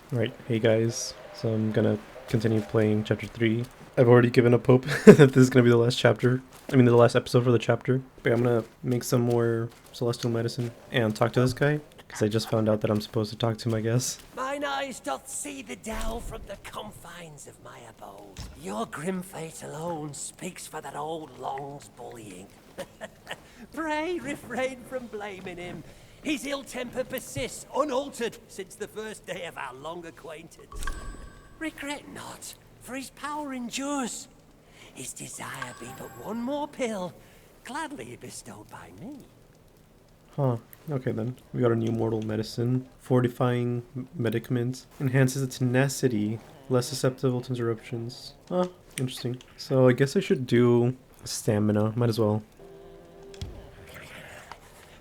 Right, hey guys. So I'm gonna continue playing chapter 3. I've already given up hope that this is gonna be the last chapter. I mean, the last episode for the chapter. But I'm gonna make some more celestial medicine and talk to this guy. Because I just found out that I'm supposed to talk to him, I guess. Mine eyes doth see the dell from the confines of my abode. Your grim fate alone speaks for that old Long's bullying. Pray refrain from blaming him. His ill temper persists unaltered since the first day of our long acquaintance. Regret not, for his power endures. His desire be but one more pill, gladly bestowed by me. Huh. Okay then. We got a new mortal medicine. Fortifying medicament. Enhances its tenacity. Less susceptible to interruptions. Huh. Interesting. So I guess I should do stamina. Might as well.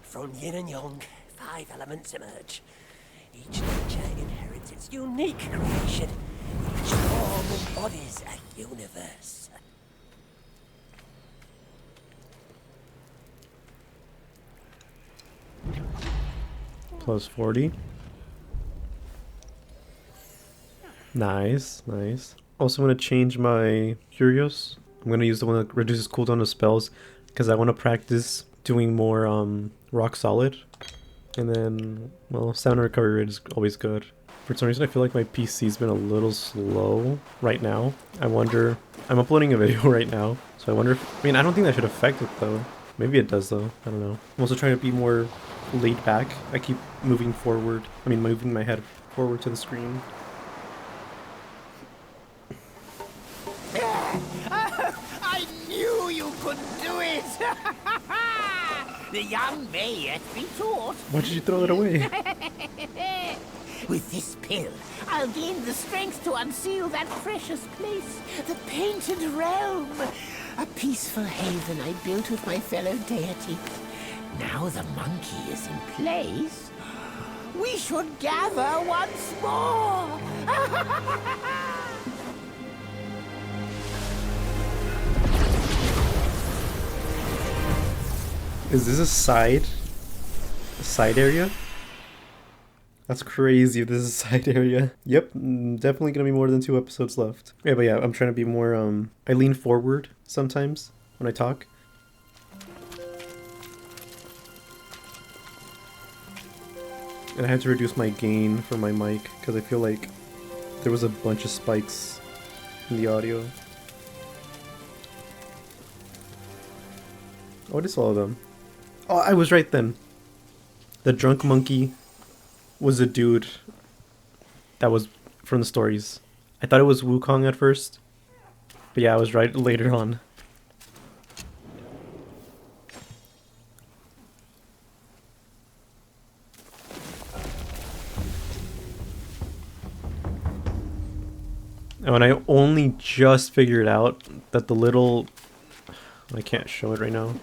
From yin and yang, 5 elements emerge. Each nature inherits its unique creation. Each form embodies a universe. Plus 40. Nice, nice. Also, I'm going to change my Curios. I'm going to use the one that reduces cooldown of spells because I want to practice doing more rock solid. And then, well, stamina recovery rate is always good. For some reason, I feel like my PC's been a little slow right now. I wonder... I'm uploading a video right now, so I wonder if... I mean, I don't think that should affect it, though. Maybe it does, though. I don't know. I'm also trying to be more laid back. I keep moving forward. I mean, moving my head forward to the screen. I knew you could do it! The young may yet be taught. Why did you throw it away? With this pill, I'll gain the strength to unseal that precious place, the painted realm. A peaceful haven I built with my fellow deity. Now the monkey is in place. We should gather once more. Is this a side area? That's crazy if this is a side area. Yep, definitely gonna be more than 2 episodes left. Yeah, but yeah, I'm trying to be more, I lean forward sometimes when I talk. And I had to reduce my gain for my mic because I feel like there was a bunch of spikes in the audio. Oh, it is all of them. Oh, I was right then. The drunk monkey was a dude that was from the stories. I thought it was Wukong at first. But yeah, I was right later on. Oh, and I only just figured out that the little... I can't show it right now.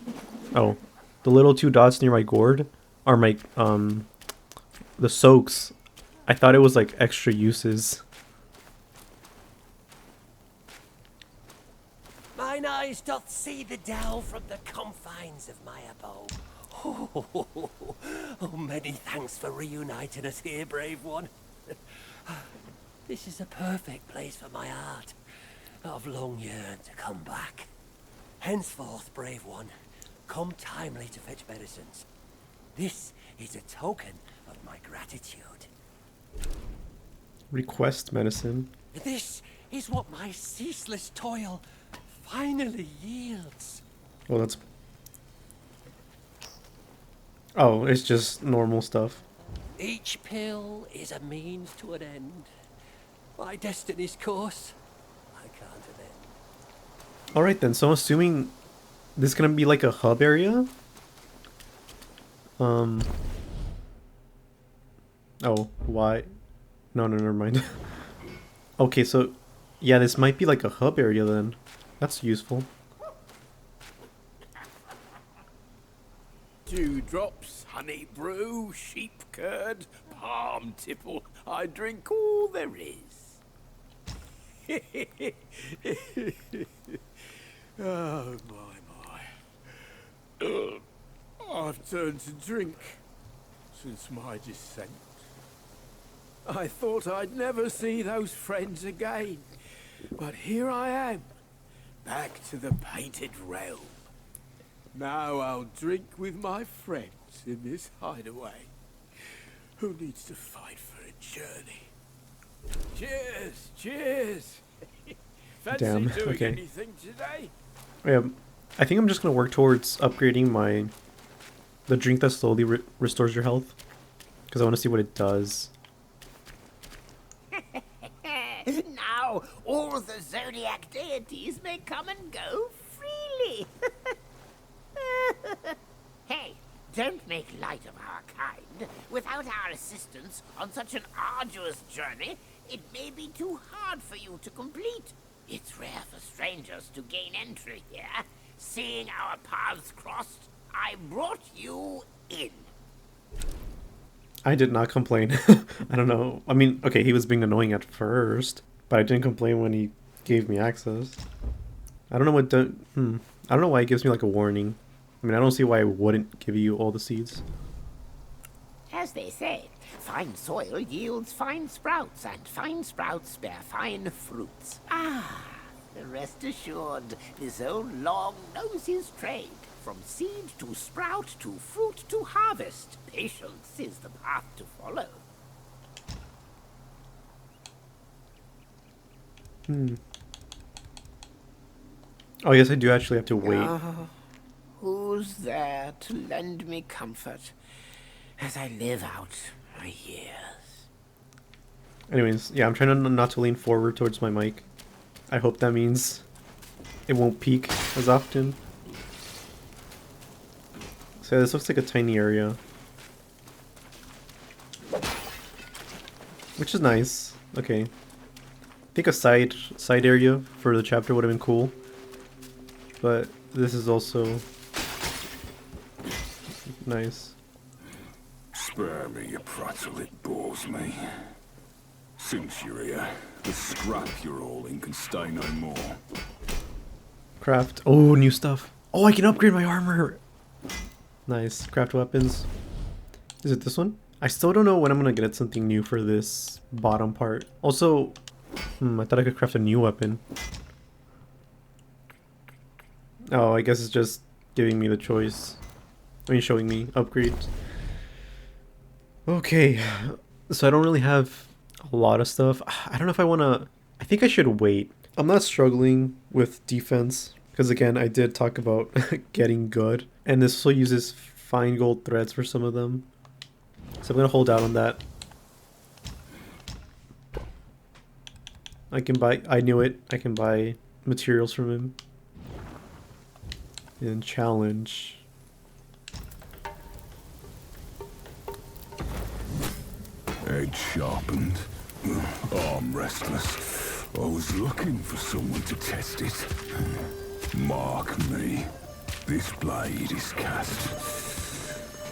Oh, the little 2 dots near my gourd are my, the soaks. I thought it was like extra uses. Mine eyes doth see the dell from the confines of my abode. Oh, many thanks for reuniting us here, brave one. This is a perfect place for my art. I've long yearned to come back. Henceforth, brave one, come timely to fetch medicines. This is a token of my gratitude. Request medicine. This is what my ceaseless toil finally yields. Well, that's... Oh, it's just normal stuff. Each pill is a means to an end. My destiny's course, I can't amend. Alright then, so I'm assuming this is gonna be like a hub area? Oh, why? No, never mind. Okay, so... Yeah, this might be like a hub area then. That's useful. 2 drops, honey brew, sheep curd, palm tipple. I drink all there is. Oh, my. I've turned to drink since my descent. I thought I'd never see those friends again. But here I am, back to the painted realm. Now I'll drink with my friends in this hideaway. Who needs to fight for a journey? Cheers! Cheers! Fancy Damn, doing okay. anything today? Yeah, I think I'm just gonna work towards upgrading the drink that slowly restores your health, because I want to see what it does. Now all the zodiac deities may come and go freely. Hey, don't make light of our kind. Without our assistance on such an arduous journey, it may be too hard for you to complete. It's rare for strangers to gain entry here. Seeing our paths crossed, I brought you in. I did not complain. I don't know. I mean, okay, he was being annoying at first, but I didn't complain when he gave me access. I don't know what I don't know why it gives me like a warning. I mean, I don't see why it wouldn't give you all the seeds. As they say, fine soil yields fine sprouts, and fine sprouts bear fine fruits. Ah, rest assured, this old Long knows his trade. From seed to sprout to fruit to harvest, patience is the path to follow. Oh, yes, I do actually have to wait. Who's there to lend me comfort as I live out my years? Anyways, yeah, I'm trying to not to lean forward towards my mic. I hope that means it won't peak as often. So this looks like a tiny area, which is nice. Okay, I think a side area for the chapter would have been cool, but this is also nice. Spare me, you prattle, it bores me. Since you're here, the scrap you're all in can stay no more. Craft. Oh, new stuff. Oh, I can upgrade my armor. Nice. Craft weapons. Is it this one? I still don't know when I'm gonna get something new for this bottom part. Also, I thought I could craft a new weapon. Oh, I guess it's just giving me the choice. I mean, showing me upgrades. Okay, so I don't really have a lot of stuff. I don't know if I want to... I think I should wait. I'm not struggling with defense, because again, I did talk about getting good. And this also uses fine gold threads for some of them. So I'm going to hold out on that. I can buy... I knew it. I can buy materials from him. And challenge... Edge sharpened, arm restless. I was looking for someone to test it. Mark me. This blade is cast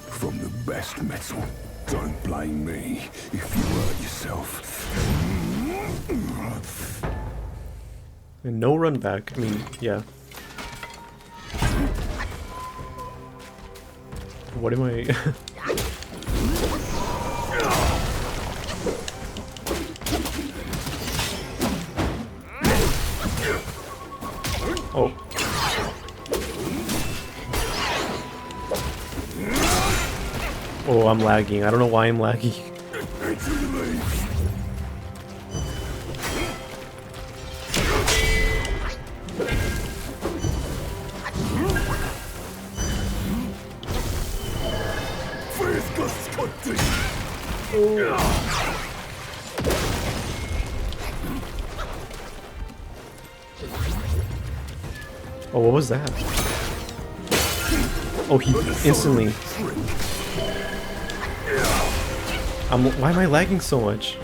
from the best metal. Don't blame me if you hurt yourself. And no run back. I mean, yeah. What am I... Oh. Oh, I'm lagging. I don't know why I'm lagging. Oh, what was that? Oh, he instantly... why am I lagging so much?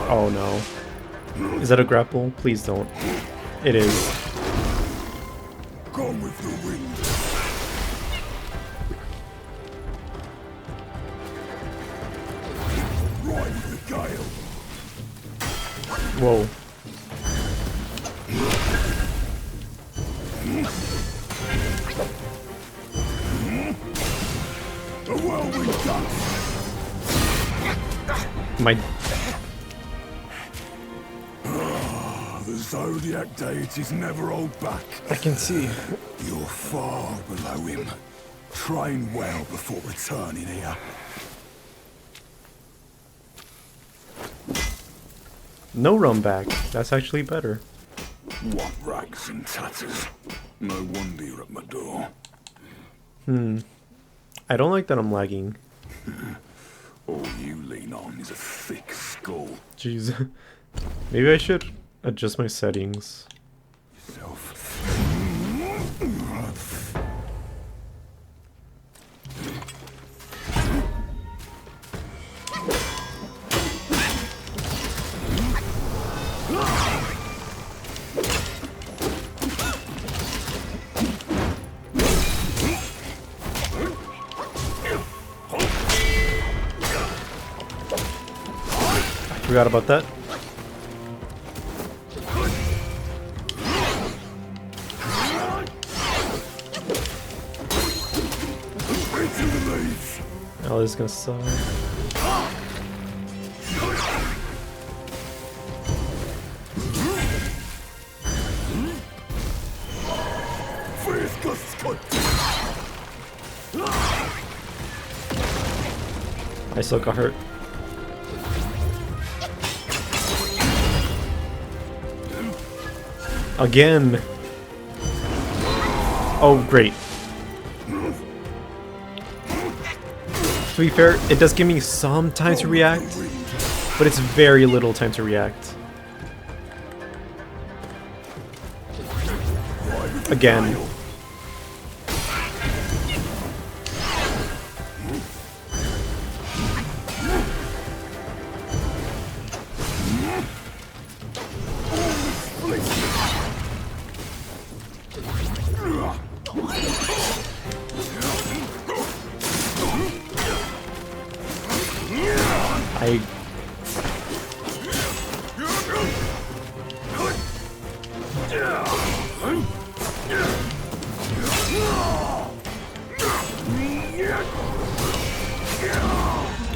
Oh no. Is that a grapple? Please don't. It is. Gone with the wind. Ride the gale. Whoa. My The Zodiac deities never hold back. I can see. You're far below him. Train well before returning here. No run back. That's actually better. What rags and tatters. No wonder you're at my door. I don't like that I'm lagging. All you lean on is a thick skull. Jeez. Maybe I should adjust my settings. Self. Forgot about that. Oh, this is gonna suck. I still got hurt. Again. Oh, great. To be fair, it does give me some time to react, but it's very little time to react. Again.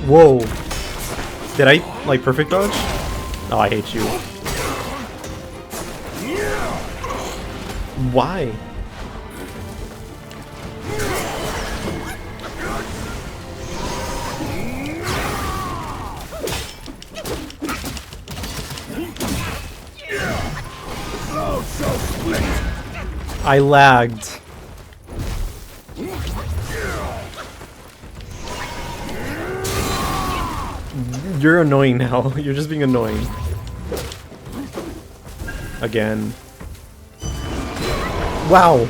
Whoa. Did I, like, perfect dodge? Oh, I hate you. Why? I lagged. You're annoying now. You're just being annoying. Again. Wow.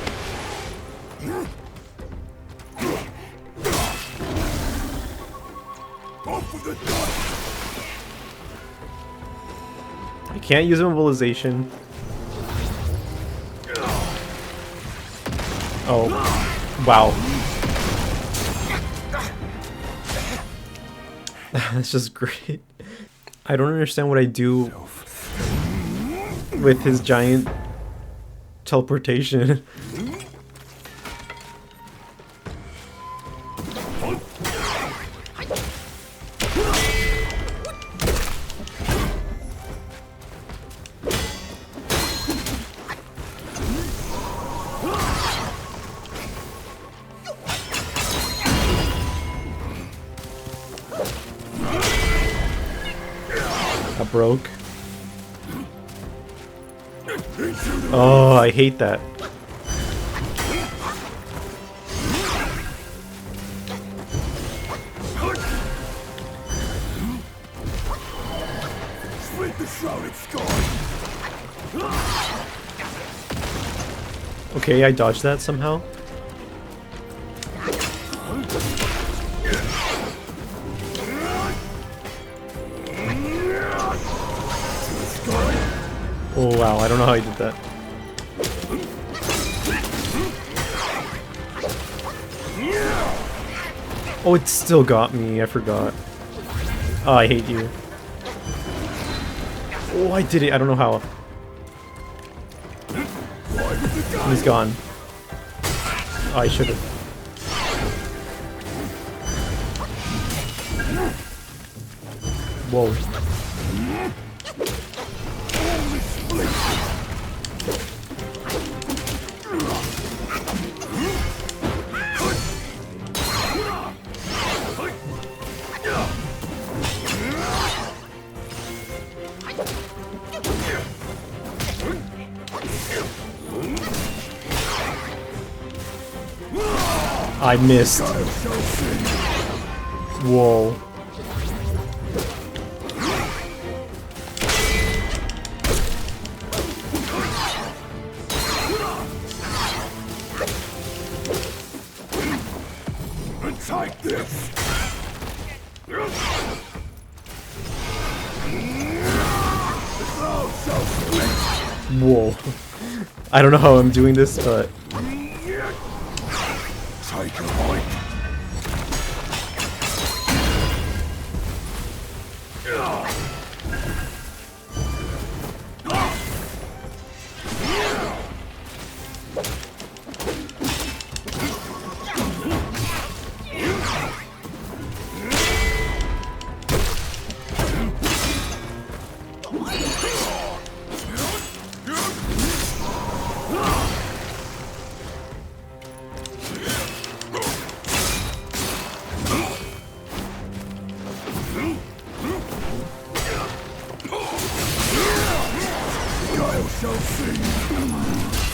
I can't use immobilization. Oh. Wow. That's just great. I don't understand what I do with his giant teleportation. That broke. Oh, I hate that. Okay, I dodged that somehow. Oh wow, I don't know how I did that. Oh, it still got me, I forgot. Oh, I hate you. Oh, I did it, I don't know how. He's gone. Oh, I should've. Whoa. I missed. Whoa. Take this. Whoa. I don't know how I'm doing this, but Take a bite.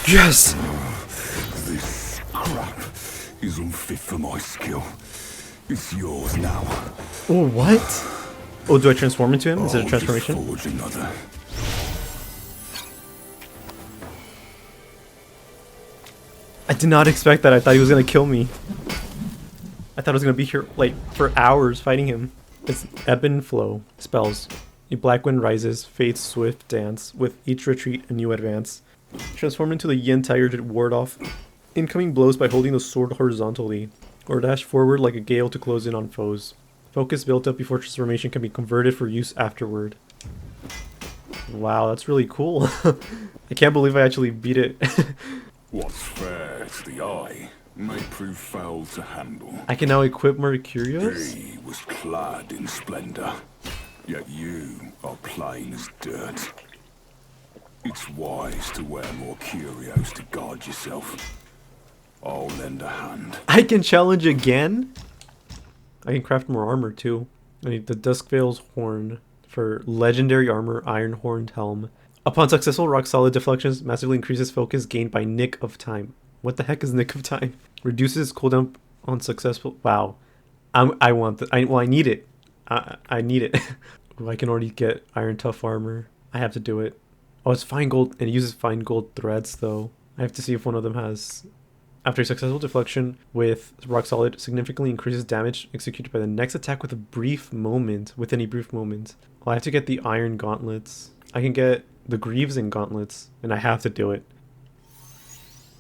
yes. This crap is unfit for my skill. It's yours now. Oh, what? Oh, do I transform into him? Is it a I'll transformation? just forge another. I did not expect that. I thought he was gonna kill me. I thought I was gonna be here like for hours fighting him. It's ebb and flow spells. A black wind rises, fate's swift dance. With each retreat, a new advance. Transform into the yin tiger to ward off incoming blows by holding the sword horizontally, or dash forward like a gale to close in on foes. Focus built up before transformation can be converted for use afterward. Wow, that's really cool. I can't believe I actually beat it. What's fair to the eye may prove foul to handle. I can now equip Mercurius? He was clad in splendor, yet you are plain as dirt. It's wise to wear more curios to guard yourself. I'll lend a hand. I can challenge again? I can craft more armor too. I need the Duskveil's Horn for legendary armor, Iron Horned Helm. Upon successful rock solid deflections, massively increases focus gained by Nick of Time. What the heck is Nick of Time? Reduces cooldown on successful. Wow, I want that. Well, I need it. I need it. Ooh, I can already get Iron Tough armor. I have to do it. Oh, it's fine gold, and it uses fine gold threads though. I have to see if one of them has. After a successful deflection with rock solid, significantly increases damage executed by the next attack with a brief moment. Within a brief moment. Well, I have to get the iron gauntlets. I can get the greaves and gauntlets, and I have to do it.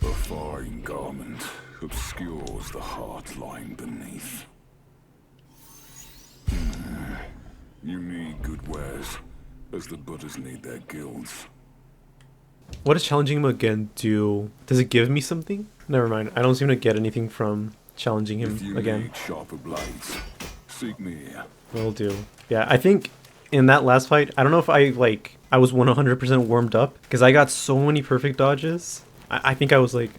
A fine garment obscures the heart lying beneath. You need good wares, as the butters need their guilds. What does challenging him again do? Does it give me something? Never mind. I don't seem to get anything from challenging him If you again. need sharper blades, seek me here. Will do. Yeah, I think in that last fight, I don't know if I was 100% warmed up because I got so many perfect dodges. I think I was like,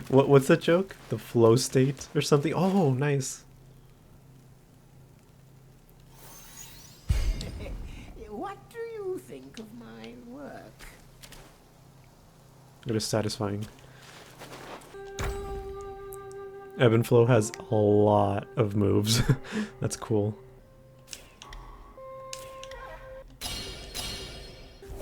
what's that joke? The flow state or something? Oh, nice. What do you think of my work? It is satisfying. Ebb and Flow has a lot of moves. That's cool.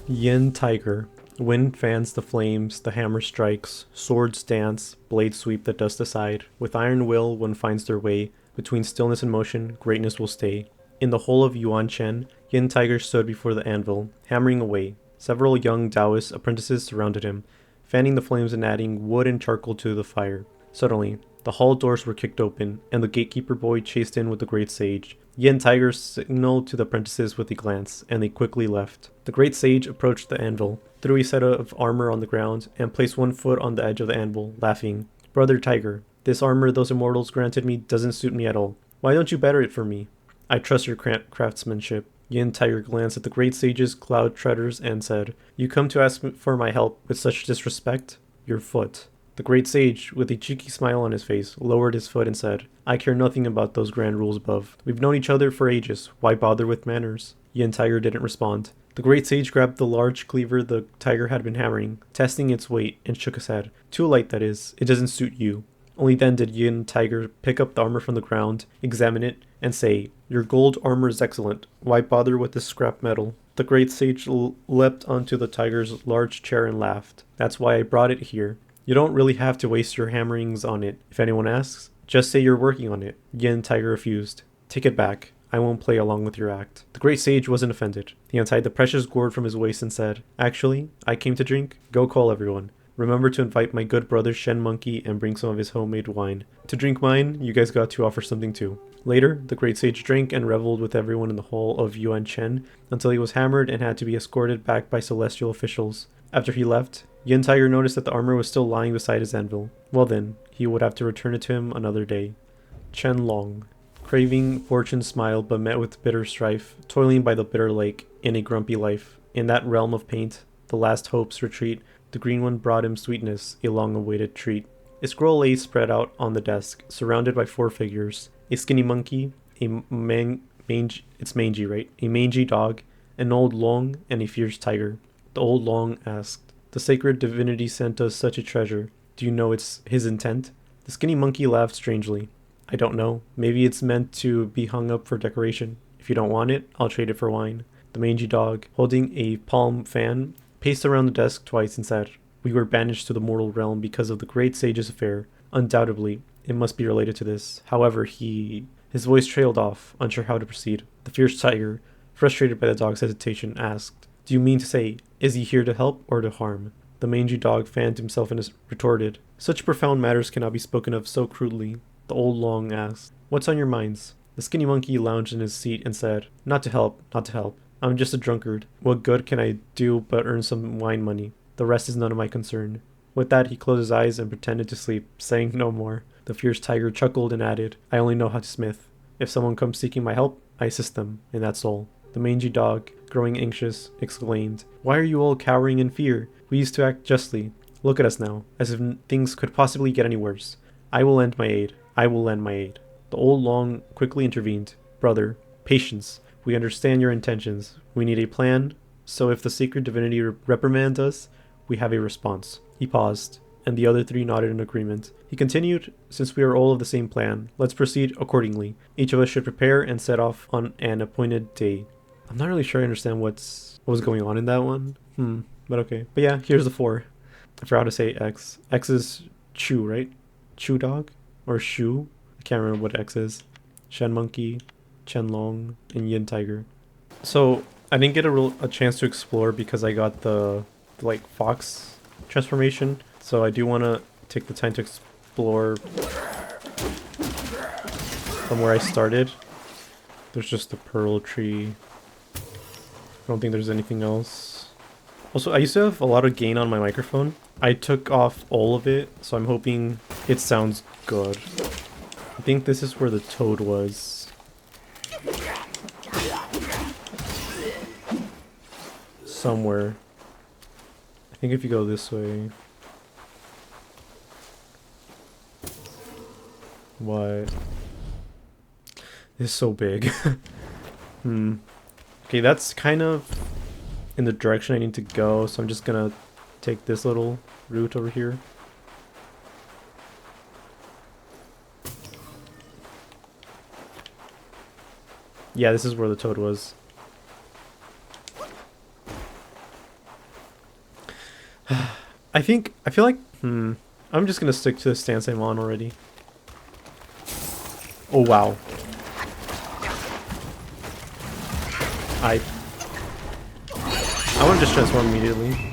Yin Tiger. Wind fans the flames, the hammer strikes, swords dance, blades sweep the dust aside. With iron will, one finds their way. Between stillness and motion, greatness will stay. In the hole of Yuan Chen, Yin Tiger stood before the anvil, hammering away. Several young Taoist apprentices surrounded him, fanning the flames and adding wood and charcoal to the fire. Suddenly, the hall doors were kicked open, and the gatekeeper boy chased in with the great sage. Yin Tiger signaled to the apprentices with a glance, and they quickly left. The great sage approached the anvil, threw a set of armor on the ground, and placed one foot on the edge of the anvil, laughing. "Brother Tiger, this armor those immortals granted me doesn't suit me at all. Why don't you better it for me? I trust your craftsmanship." Yin Tiger glanced at the great sages, Cloud Treaders, and said, "You come to ask for my help with such disrespect? Your foot." The great sage, with a cheeky smile on his face, lowered his foot and said, "I care nothing about those grand rules above. We've known each other for ages. Why bother with manners?" Yin Tiger didn't respond. The great sage grabbed the large cleaver the tiger had been hammering, testing its weight, and shook his head. "Too light, that is. It doesn't suit you." Only then did Yin Tiger pick up the armor from the ground, examine it, and say, "Your gold armor is excellent. Why bother with this scrap metal?" The great sage leapt onto the tiger's large chair and laughed. "That's why I brought it here. You don't really have to waste your hammerings on it. If anyone asks, just say you're working on it." Yin Tiger refused. "Take it back. I won't play along with your act." The great sage wasn't offended. He untied the precious gourd from his waist and said, "Actually, I came to drink. Go call everyone. Remember to invite my good brother Shen Monkey and bring some of his homemade wine. To drink mine, you guys got to offer something too." Later, the great sage drank and reveled with everyone in the hall of Yuan Chen until he was hammered and had to be escorted back by celestial officials. After he left, Yin Tiger noticed that the armor was still lying beside his anvil. Well then, he would have to return it to him another day. Chen Long. Craving fortune smiled but met with bitter strife, toiling by the bitter lake, in a grumpy life. In that realm of paint, the last hope's retreat, the green one brought him sweetness, a long-awaited treat. A scroll lay spread out on the desk, surrounded by 4 figures. A skinny monkey, it's mangy, right? A mangy dog, an old long, and a fierce tiger. The old long asked, "The sacred divinity sent us such a treasure. Do you know it's his intent?" The skinny monkey laughed strangely. "I don't know. Maybe it's meant to be hung up for decoration. If you don't want it, I'll trade it for wine." The mangy dog, holding a palm fan, paced around the desk twice and said, "We were banished to the mortal realm because of the great sage's affair. Undoubtedly, it must be related to this. However, His voice trailed off, unsure how to proceed. The fierce tiger, frustrated by the dog's hesitation, asked, "Do you mean to say, is he here to help or to harm?" The mangy dog fanned himself and retorted, "Such profound matters cannot be spoken of so crudely." The old long asked, "What's on your minds?" The skinny monkey lounged in his seat and said, "Not to help, not to help. I'm just a drunkard. What good can I do but earn some wine money? The rest is none of my concern." With that, he closed his eyes and pretended to sleep, saying no more. The fierce tiger chuckled and added, "I only know how to smith. If someone comes seeking my help, I assist them, and that's all." The mangy dog, growing anxious, exclaimed, "Why are you all cowering in fear? We used to act justly. Look at us now, as if things could possibly get any worse. I will lend my aid. I will lend my aid." The old long quickly intervened. "Brother, patience. We understand your intentions. We need a plan, so if the sacred divinity reprimands us, we have a response." He paused, and the other 3 nodded in agreement. He continued, "Since we are all of the same plan, let's proceed accordingly. Each of us should prepare and set off on an appointed day." I'm not really sure I understand what was going on in that one. But okay. But yeah, here's the 4. I forgot how to say X. X is Chu, right? Chu dog? Or Shu? I can't remember what X is. Shen Monkey, Chen Long, and Yin Tiger. So I didn't get a chance to explore because I got the like fox transformation. So I do want to take the time to explore from where I started. There's just the pearl tree. I don't think there's anything else. Also, I used to have a lot of gain on my microphone. I took off all of it, so I'm hoping it sounds good. I think this is where the toad was. Somewhere. I think if you go this way. What? This is so big. Okay, that's kind of in the direction I need to go, so I'm just gonna take this little route over here. Yeah, this is where the toad was. I feel like, I'm just gonna stick to the stance I'm on already. Oh wow. I want to just transform immediately.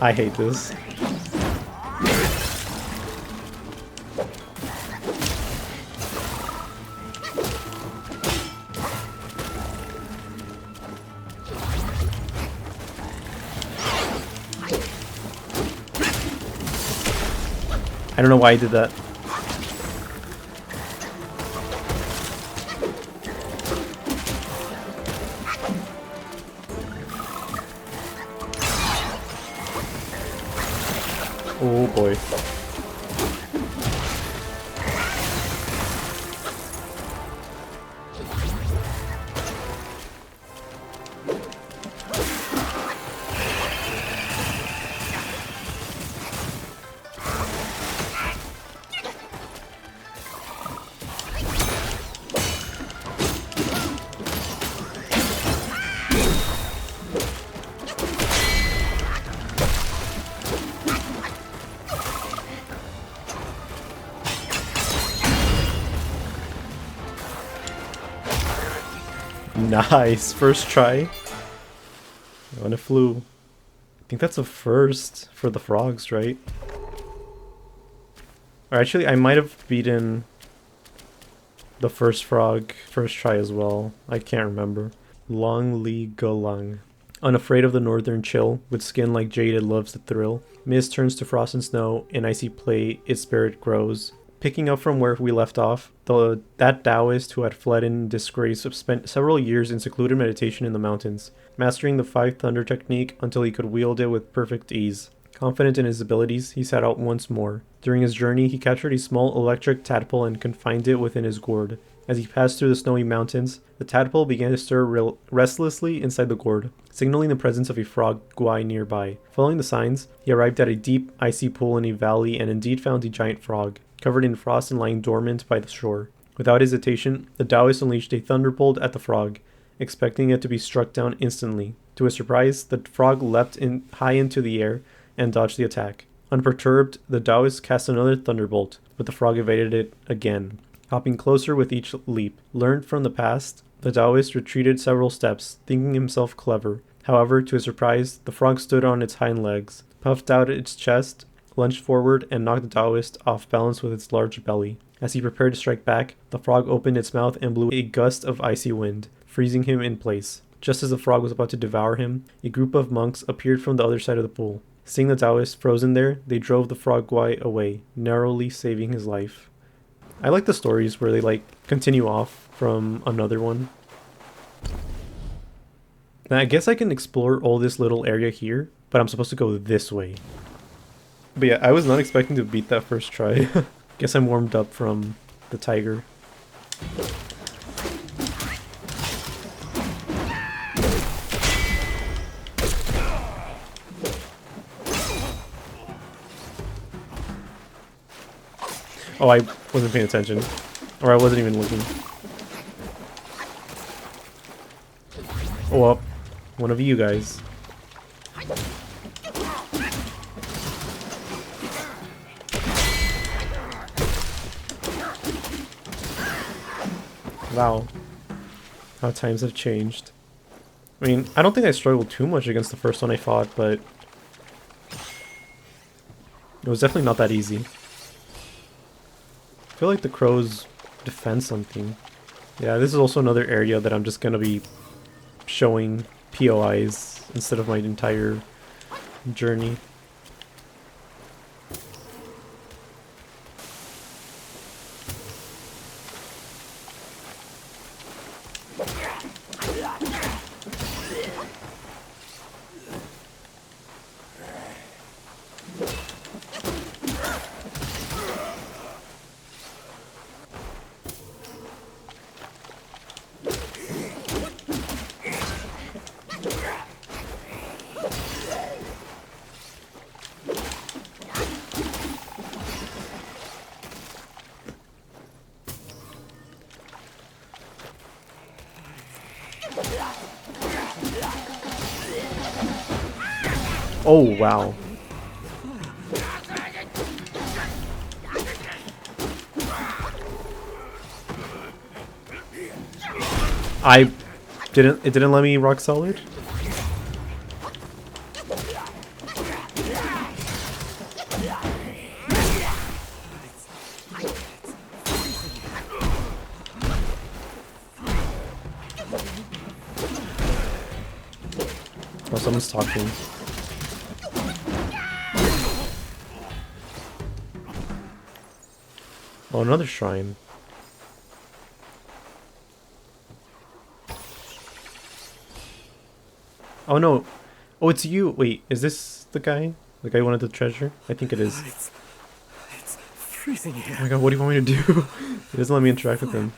I hate this. I don't know why I did that. Oh boy. Nice, first try. On a flew. I think that's a first for the frogs, right? Or actually, I might have beaten the first frog first try as well. I can't remember. Long Li Golung. Unafraid of the northern chill, with skin like jade it loves the thrill. Mist turns to frost and snow, in icy play its spirit grows. Picking up from where we left off, that Taoist who had fled in disgrace spent several years in secluded meditation in the mountains, mastering the 5 thunder technique until he could wield it with perfect ease. Confident in his abilities, he set out once more. During his journey, he captured a small electric tadpole and confined it within his gourd. As he passed through the snowy mountains, the tadpole began to stir restlessly inside the gourd, signaling the presence of a frog guai nearby. Following the signs, he arrived at a deep, icy pool in a valley and indeed found a giant frog, covered in frost and lying dormant by the shore. Without hesitation, the Taoist unleashed a thunderbolt at the frog, expecting it to be struck down instantly. To his surprise, the frog leapt high into the air and dodged the attack. Unperturbed, the Taoist cast another thunderbolt, but the frog evaded it again, hopping closer with each leap. Learned from the past, the Taoist retreated several steps, thinking himself clever. However, to his surprise, the frog stood on its hind legs, puffed out its chest, lunged forward, and knocked the Taoist off balance with its large belly. As he prepared to strike back, the frog opened its mouth and blew a gust of icy wind, freezing him in place. Just as the frog was about to devour him, a group of monks appeared from the other side of the pool. Seeing the Taoist frozen there, they drove the frog guai away, narrowly saving his life. I like the stories where they continue off from another one. Now I guess I can explore all this little area here, but I'm supposed to go this way. But yeah, I was not expecting to beat that first try. Guess I'm warmed up from the tiger. Oh, I wasn't paying attention. Or I wasn't even looking. Oh, well, one of you guys. Wow. How times have changed. I mean, I don't think I struggled too much against the first one I fought, but it was definitely not that easy. I feel like the crows defend something. Yeah, this is also another area that I'm just gonna be showing POIs instead of my entire journey. Oh, wow. It didn't let me rock solid? Oh, someone's talking. Oh, another shrine. Oh no. Oh, it's you. Wait, is this the guy? The guy who wanted the treasure? I think it is. It's freezing here. Oh my god, what do you want me to do? He doesn't let me interact with him.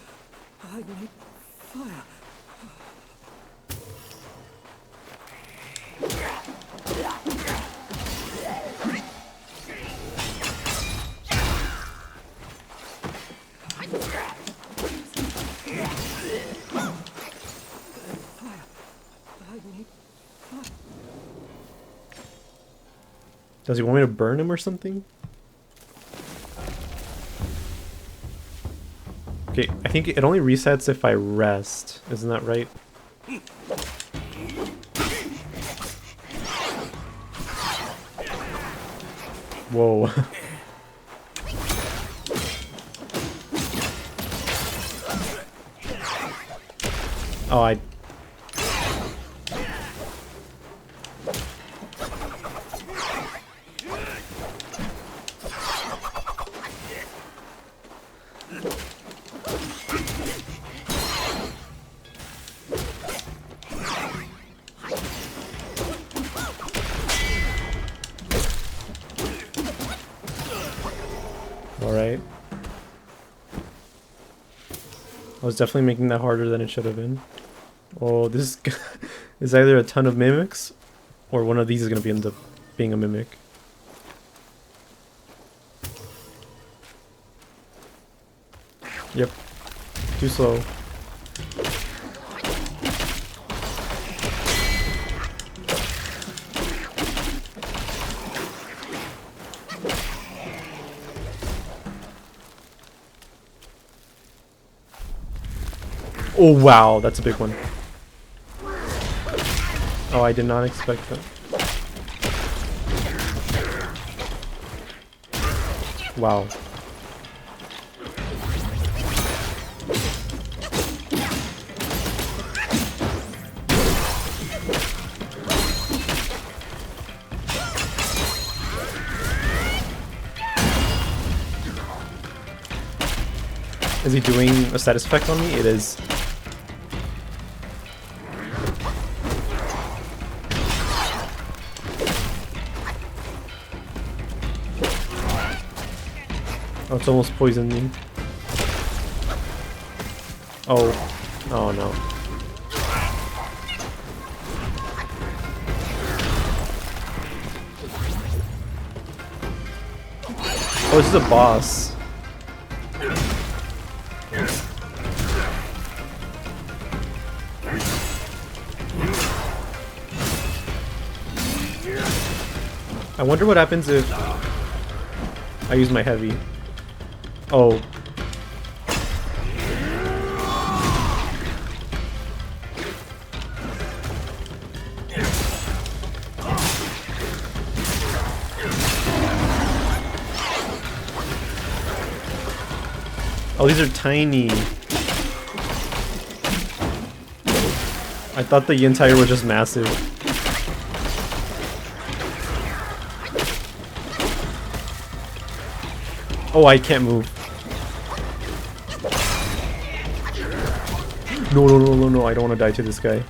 I need fire. Does he want me to burn him or something? Okay, I think it only resets if I rest. Isn't that right? Whoa. Oh, I... Alright. I was definitely making that harder than it should have been. Oh, this is either a ton of mimics, or one of these is going to end up being a mimic. Yep. Too slow. Oh wow, that's a big one. Oh, I did not expect that. Wow. Is he doing a status effect on me? It is. Oh, it's almost poisoned me. Oh. Oh no. Oh, this is a boss. I wonder what happens if I use my heavy. Oh. Oh, these are tiny. I thought the yin tiger was just massive. Oh, I can't move. No, no, no, no, no, I don't want to die to this guy.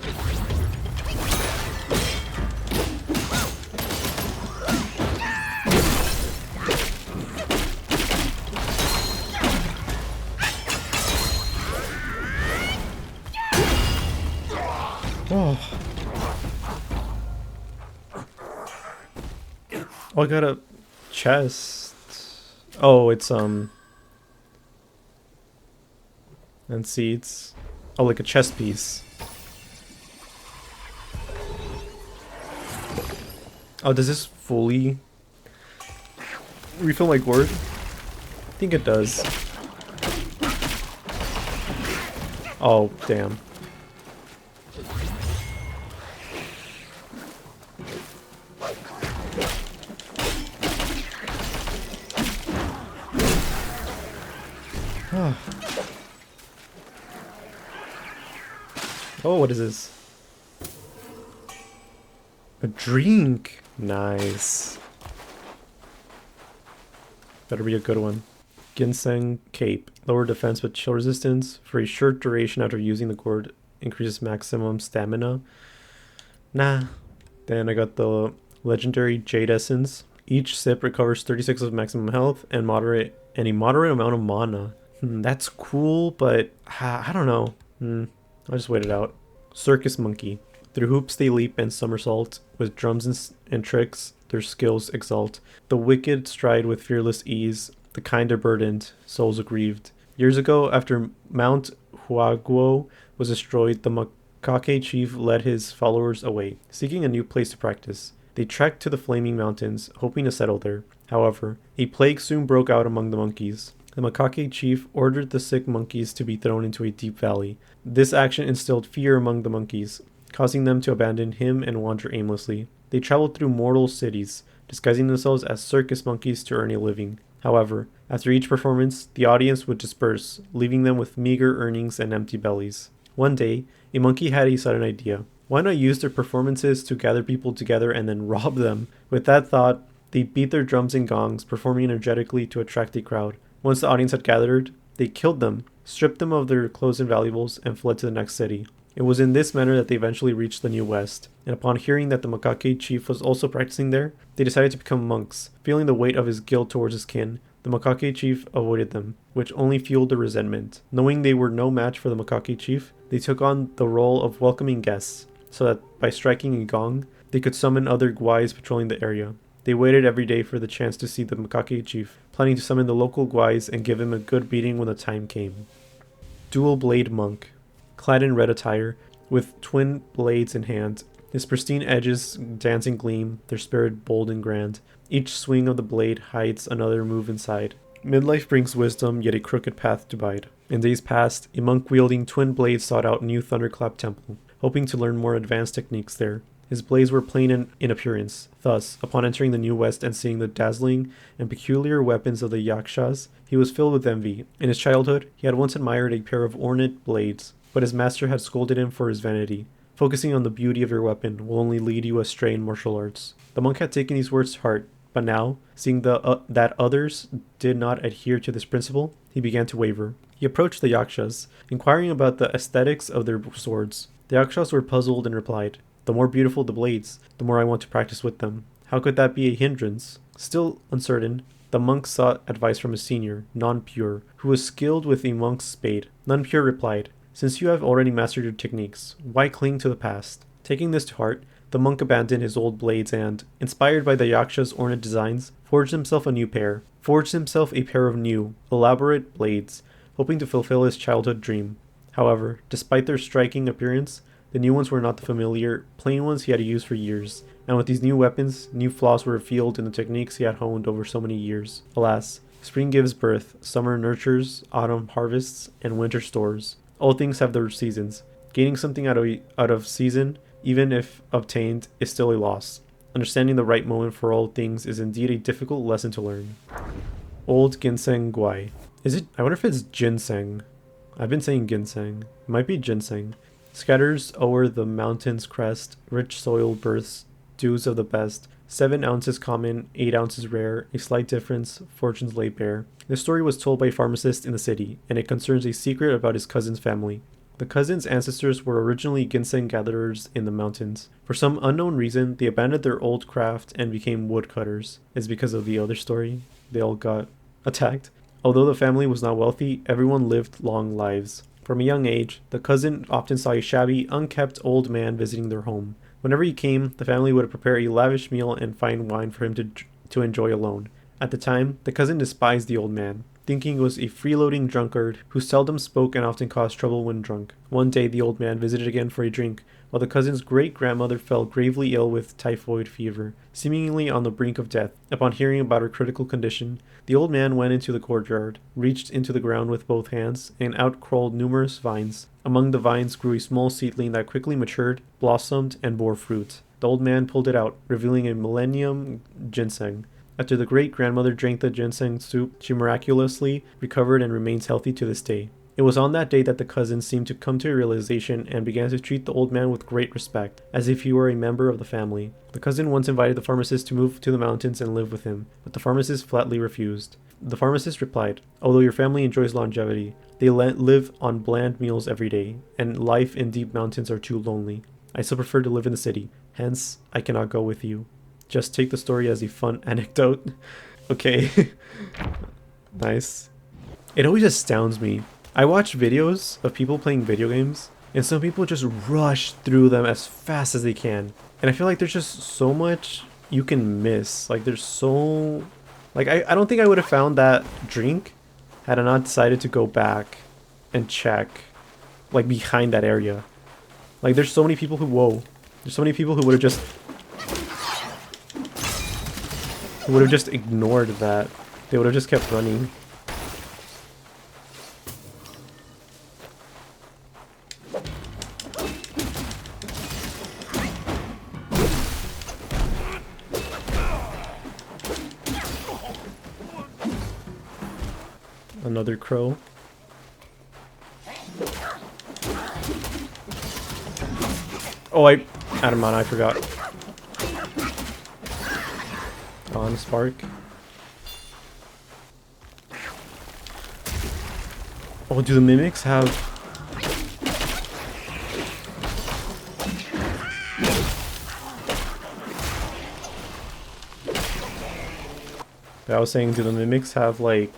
Oh. Oh, I got a chest. Oh, it's and seeds. Oh, like a chest piece. Oh, does this fully refill my gourd? I think it does. Oh, damn. Oh, what is this? A drink! Nice. Better be a good one. Ginseng Cape. Lower defense but chill resistance. For a short duration after using the gourd, increases maximum stamina. Nah. Then I got the legendary Jade Essence. Each sip recovers 36 of maximum health and a moderate amount of mana. That's cool, but I don't know. I'll just wait it out. Circus Monkey. Through hoops they leap and somersault. With drums and tricks, their skills exalt. The wicked stride with fearless ease. The kind are burdened, souls aggrieved. Years ago, after Mount Huaguo was destroyed, the Makake chief led his followers away, seeking a new place to practice. They trekked to the Flaming Mountains, hoping to settle there. However, a plague soon broke out among the monkeys. The Makake chief ordered the sick monkeys to be thrown into a deep valley. This action instilled fear among the monkeys, causing them to abandon him and wander aimlessly. They traveled through mortal cities, disguising themselves as circus monkeys to earn a living. However, after each performance, the audience would disperse, leaving them with meager earnings and empty bellies. One day, a monkey had a sudden idea. Why not use their performances to gather people together and then rob them? With that thought, they beat their drums and gongs, performing energetically to attract a crowd. Once the audience had gathered, they killed them, stripped them of their clothes and valuables, and fled to the next city. It was in this manner that they eventually reached the New West, and upon hearing that the Makake chief was also practicing there, they decided to become monks. Feeling the weight of his guilt towards his kin, the Makake chief avoided them, which only fueled their resentment. Knowing they were no match for the Makake chief, they took on the role of welcoming guests, so that by striking a gong, they could summon other Gwais patrolling the area. They waited every day for the chance to see the Makake chief, planning to summon the local Gwais and give him a good beating when the time came. Dual Blade Monk. Clad in red attire, with twin blades in hand, his pristine edges dancing gleam, their spirit bold and grand. Each swing of the blade hides another move inside. Midlife brings wisdom, yet a crooked path to bide. In days past, a monk wielding twin blades sought out New Thunderclap Temple, hoping to learn more advanced techniques there. His blades were plain in appearance. Thus, upon entering the New West and seeing the dazzling and peculiar weapons of the Yakshas, he was filled with envy. In his childhood, he had once admired a pair of ornate blades, but his master had scolded him for his vanity. Focusing on the beauty of your weapon will only lead you astray in martial arts. The monk had taken these words to heart, but now, seeing that others did not adhere to this principle, he began to waver. He approached the Yakshas, inquiring about the aesthetics of their swords. The Yakshas were puzzled and replied, "The more beautiful the blades, the more I want to practice with them. How could that be a hindrance?" Still uncertain, the monk sought advice from his senior, Non-Pure, who was skilled with a monk's spade. Non-Pure replied, "Since you have already mastered your techniques, why cling to the past?" Taking this to heart, the monk abandoned his old blades and, inspired by the Yaksha's ornate designs, forged himself a pair of new, elaborate blades, hoping to fulfill his childhood dream. However, despite their striking appearance, the new ones were not the familiar, plain ones he had used for years, and with these new weapons, new flaws were revealed in the techniques he had honed over so many years. Alas, spring gives birth, summer nurtures, autumn harvests, and winter stores. All things have their seasons. Gaining something out of season, even if obtained, is still a loss. Understanding the right moment for all things is indeed a difficult lesson to learn. Old Ginseng Guai. I wonder if it's ginseng. I've been saying ginseng. It might be ginseng. Scatters o'er the mountain's crest, rich soil births, dews of the best. 7 ounces common, 8 ounces rare, a slight difference, fortunes lay bare. This story was told by a pharmacist in the city, and it concerns a secret about his cousin's family. The cousin's ancestors were originally ginseng gatherers in the mountains. For some unknown reason, they abandoned their old craft and became woodcutters. It's because of the other story. They all got attacked. Although the family was not wealthy, everyone lived long lives. From a young age, the cousin often saw a shabby, unkempt old man visiting their home. Whenever he came, the family would prepare a lavish meal and fine wine for him to enjoy alone. At the time, the cousin despised the old man, thinking he was a freeloading drunkard who seldom spoke and often caused trouble when drunk. One day, the old man visited again for a drink, while the cousin's great-grandmother fell gravely ill with typhoid fever, seemingly on the brink of death. Upon hearing about her critical condition, the old man went into the courtyard, reached into the ground with both hands, and out crawled numerous vines. Among the vines grew a small seedling that quickly matured, blossomed, and bore fruit. The old man pulled it out, revealing a millennium ginseng. After the great-grandmother drank the ginseng soup, she miraculously recovered and remains healthy to this day. It was on that day that the cousin seemed to come to a realization and began to treat the old man with great respect, as if he were a member of the family. The cousin once invited the pharmacist to move to the mountains and live with him, but the pharmacist flatly refused. The pharmacist replied, "Although your family enjoys longevity, they live on bland meals every day, and life in deep mountains are too lonely. I still prefer to live in the city, hence I cannot go with you. Just take the story as a fun anecdote." Okay. Nice. It always astounds me. I watch videos of people playing video games, and some people just rush through them as fast as they can. And I feel like there's just so much you can miss. Like, there's so... Like, I don't think I would have found that drink had I not decided to go back and check, like, behind that area. Like, there's so many people who... Whoa. There's so many people who would have just... Who would have just ignored that. They would have just kept running. Another crow. Oh, Adam, I forgot. On spark. Oh, do the mimics have... But I was saying, do the mimics have, like...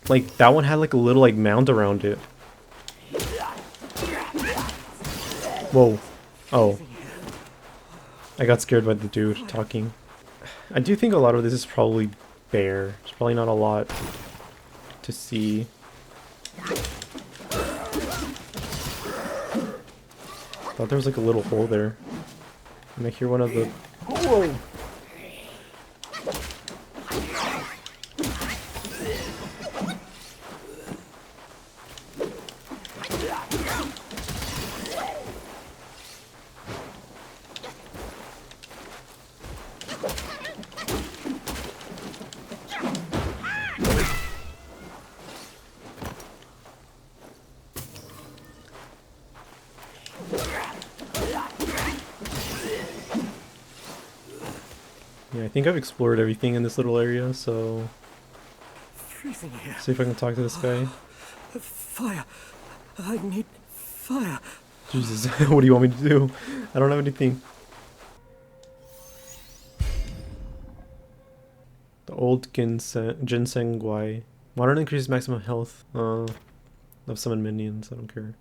Like, that one had like a little like mound around it. Whoa. Oh. I got scared by the dude talking. I do think a lot of this is probably bare. There's probably not a lot to see. Thought there was like a little hole there. And I hear one of the... Whoa! Yeah, I think I've explored everything in this little area, so... Freezing here. See if I can talk to this guy. Fire. I need fire. Jesus, what do you want me to do? I don't have anything. The old ginseng guai. Modern increases maximum health. Of summon minions, I don't care.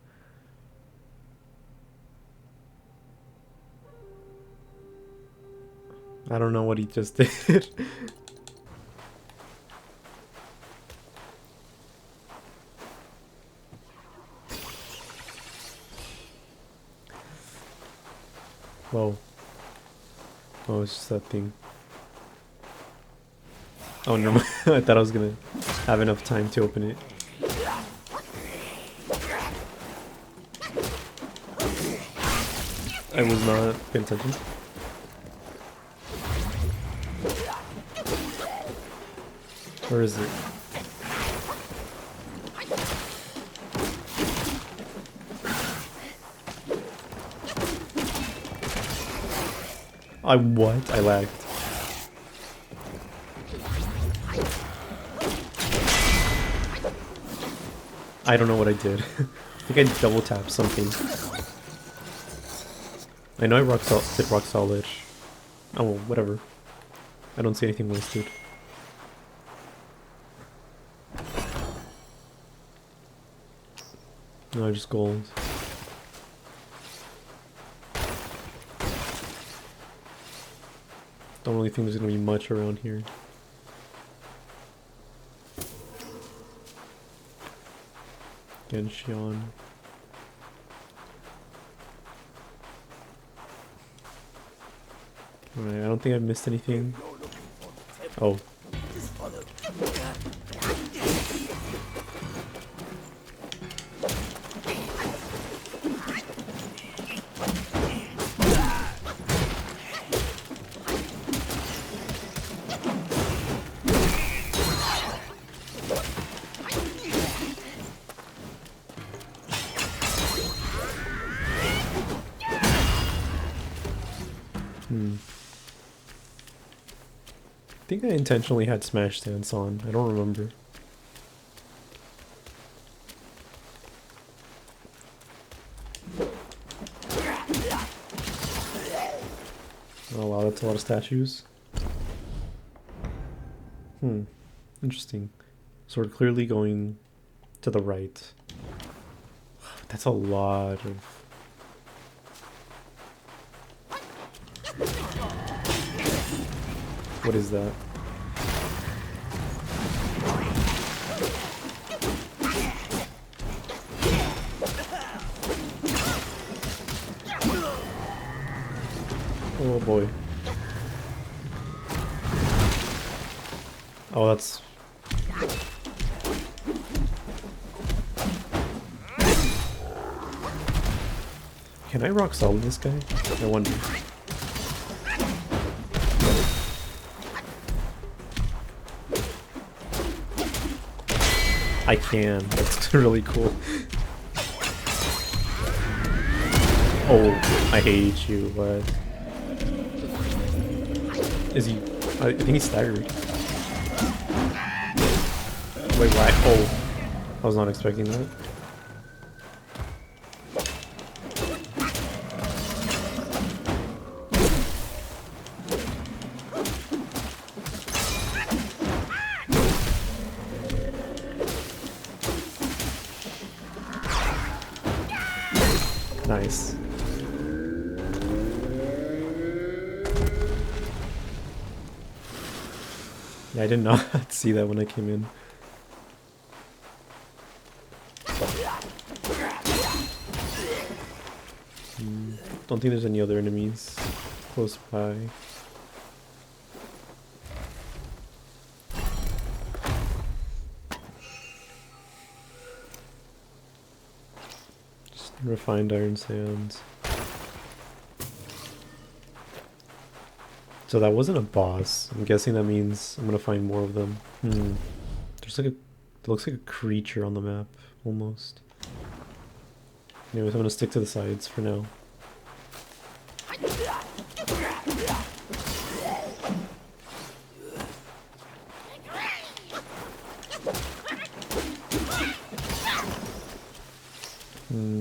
I don't know what he just did. Whoa. Oh, it's just that thing. Oh no, I thought I was gonna have enough time to open it. I was not paying attention. Where is it? What? I lagged. I don't know what I did. I think I double tapped something. I know I did rock solid. Oh, well, whatever. I don't see anything wasted. No, just gold. Don't really think there's gonna be much around here. Genshion. Alright, I don't think I've missed anything. Oh. I think I intentionally had Smash Dance on. I don't remember. Oh wow, that's a lot of statues. Interesting. So we're clearly going to the right. That's a lot of... What is that? Oh boy. Oh, that's... Can I rock solid this guy? I wonder. I can. That's really cool. Oh, I hate you. What? Is he... I think he's staggered. Wait, why? Oh. I was not expecting that. Nice. Yeah, I did not see that when I came in. Don't think there's any other enemies close by. Just refined iron sands. So that wasn't a boss. I'm guessing that means I'm gonna find more of them. There's like a... It looks like a creature on the map, almost. Anyways, I'm gonna stick to the sides for now.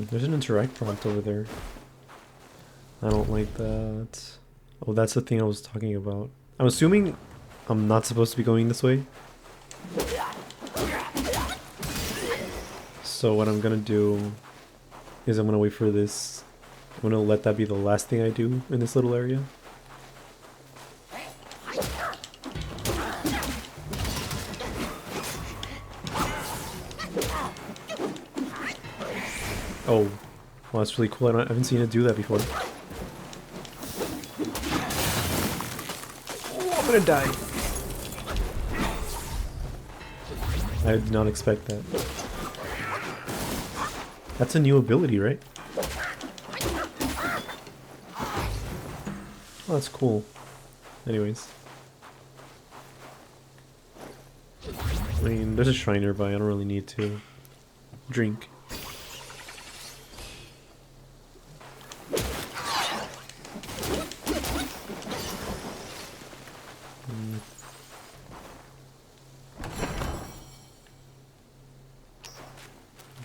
There's an interact prompt over there. I don't like that. Oh, that's the thing I was talking about. I'm assuming I'm not supposed to be going this way. So what I'm gonna do is I'm gonna wait for this. I'm gonna let that be the last thing I do in this little area. Oh, well, that's really cool. I haven't seen it do that before. Oh, I'm gonna die. I did not expect that. That's a new ability, right? Oh, that's cool. Anyways. I mean, there's a shrine nearby. I don't really need to drink.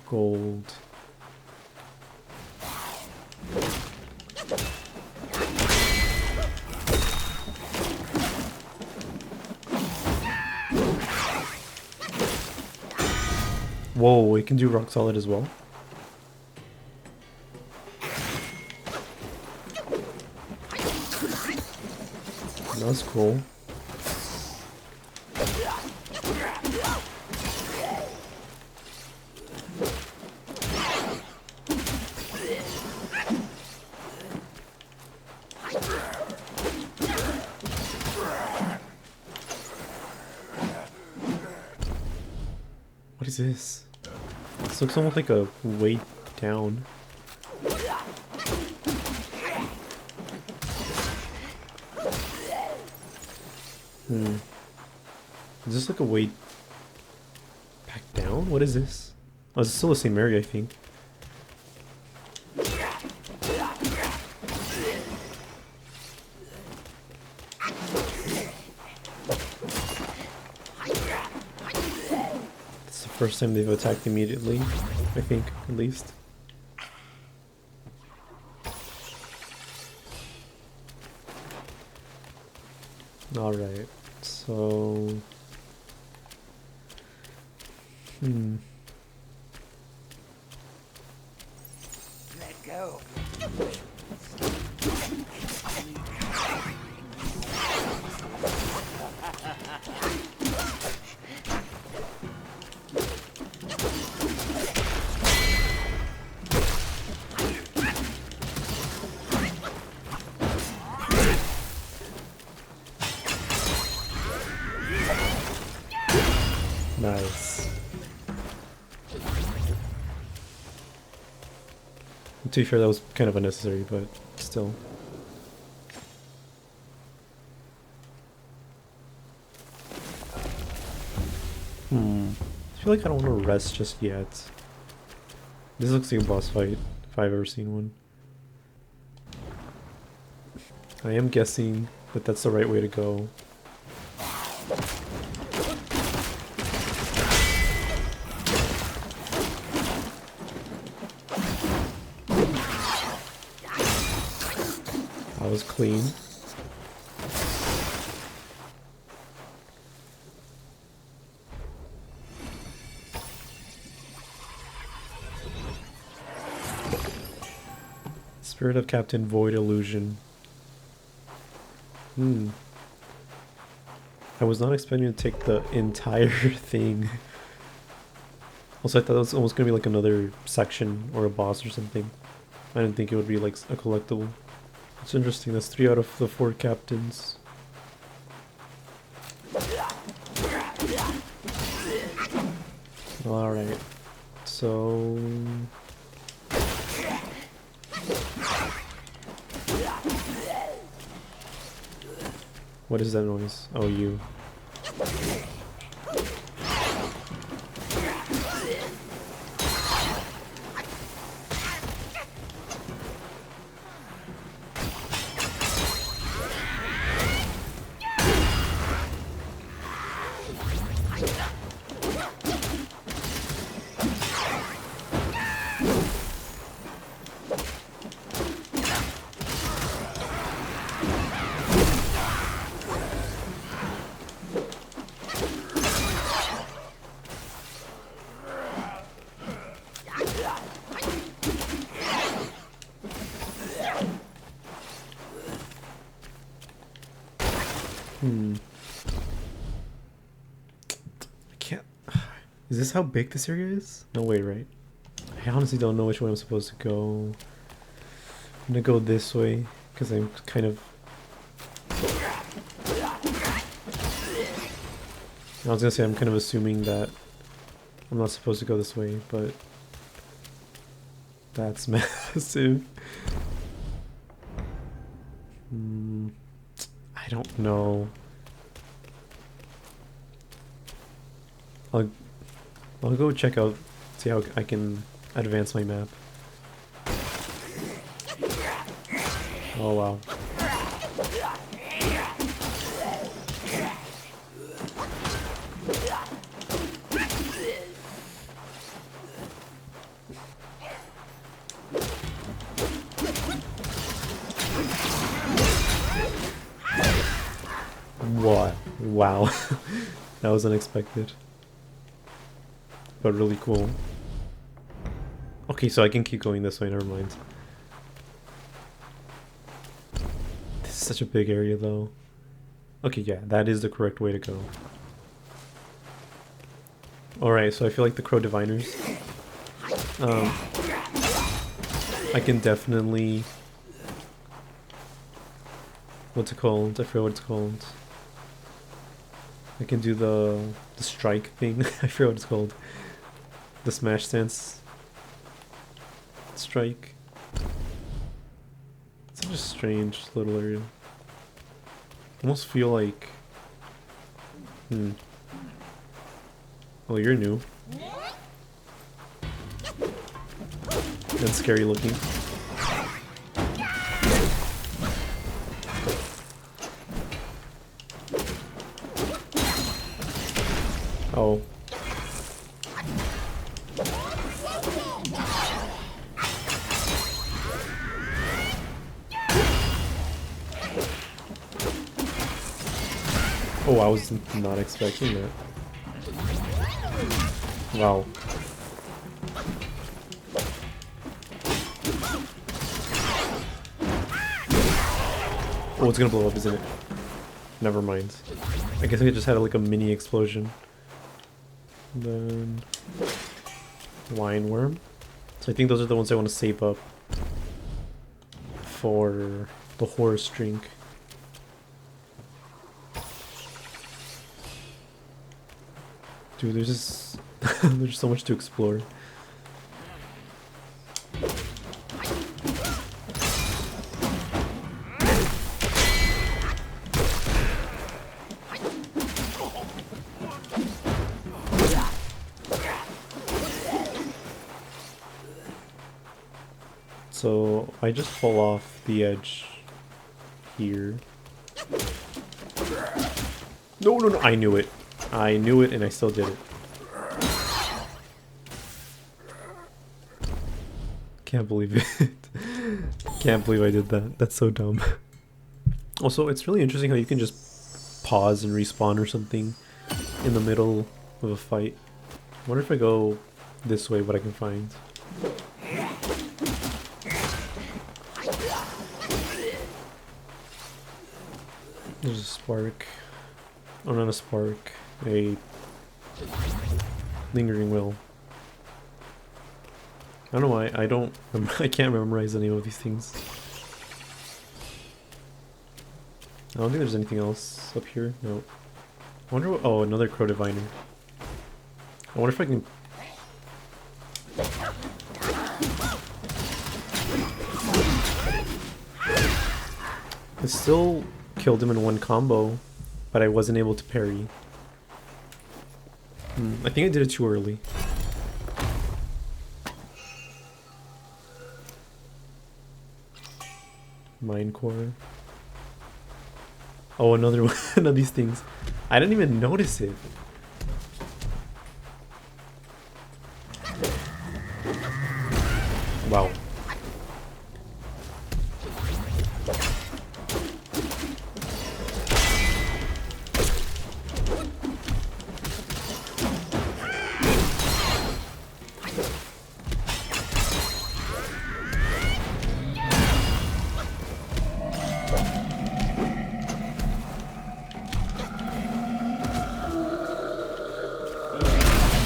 Gold. Whoa, we can do rock solid as well. That's cool. What is this? This looks almost like a way down. Is this like a way back down? What is this? Oh, it's still the same area, I think. First time they've attacked immediately, I think, at least. Alright, so... Let go. Nice. To be fair, that was kind of unnecessary, but still. I feel like I don't want to rest just yet. This looks like a boss fight, if I've ever seen one. I am guessing that that's the right way to go. That was clean. Spirit of Captain Void Illusion. I was not expecting to take the entire thing. Also, I thought it was almost gonna be like another section or a boss or something. I didn't think it would be like a collectible. It's interesting, that's 3 out of the 4 captains. Alright, so... What is that noise? Oh, you. I can't... Is this how big this area is? No way, right? I honestly don't know which way I'm supposed to go. I'm gonna go this way, because I'm kind of... I was gonna say I'm kind of assuming that I'm not supposed to go this way, but... That's massive. I don't know. I'll go check out, see how I can advance my map. Oh wow. What? Wow. That was unexpected. But really cool. Okay, so I can keep going this way, never mind. This is such a big area though. Okay, yeah, that is the correct way to go. Alright, so I feel like the Crow Diviners. I can definitely... What's it called? I forget what it's called. I can do the strike thing. I forget what it's called. The smash stance strike. It's such a strange little area. Almost feel like... Oh, you're new. That's scary looking. Oh. Oh, I was not expecting that. Wow. Oh, it's gonna blow up, isn't it? Never mind. I guess I just had like a mini explosion. Then wine worm. So I think those are the ones I want to save up for the horse drink. Dude, there's just there's so much to explore. So I just fall off the edge here. No, no, no, I knew it. I knew it and I still did it. Can't believe it. Can't believe I did that. That's so dumb. Also, it's really interesting how you can just pause and respawn or something in the middle of a fight. I wonder if I go this way, what I can find. There's a spark. Oh, not a spark. A lingering will. I don't know why I don't. I can't memorize any of these things. I don't think there's anything else up here. No. I wonder what. Oh, another crow diviner. I wonder if I can. I still killed him in one combo, but I wasn't able to parry. I think I did it too early. Mine core. Oh, another one of these things. I didn't even notice it. Wow.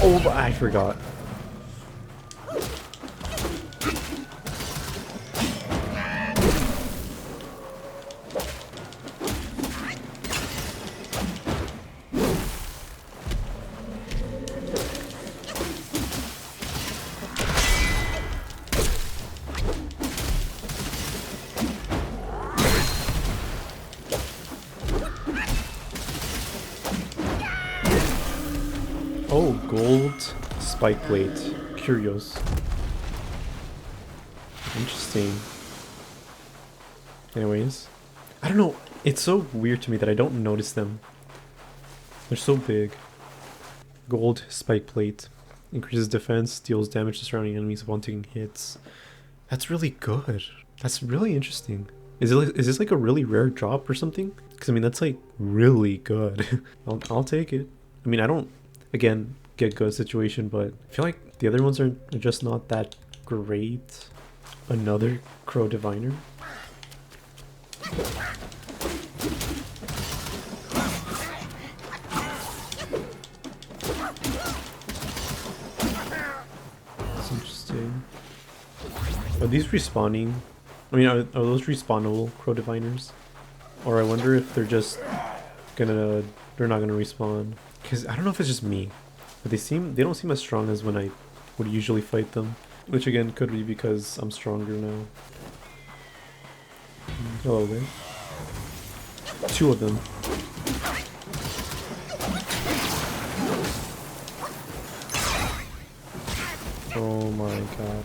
Oh, but I forgot. Oh, gold spike plate. Curious. Interesting. Anyways, I don't know. It's so weird to me that I don't notice them. They're so big. Gold spike plate. Increases defense, deals damage to surrounding enemies upon taking hits. That's really good. That's really interesting. Is this like a really rare drop or something? Because I mean, that's like really good. I'll take it. I mean, I don't, again, get good situation, but I feel like the other ones are just not that great. Another crow diviner. That's interesting. Are these respawning? I mean, are those respawnable crow diviners? Or I wonder if they're just gonna, they're not gonna respawn. Because I don't know if it's just me, but they don't seem as strong as when I would usually fight them. Which again could be because I'm stronger now. Hello there. Two of them. Oh my god.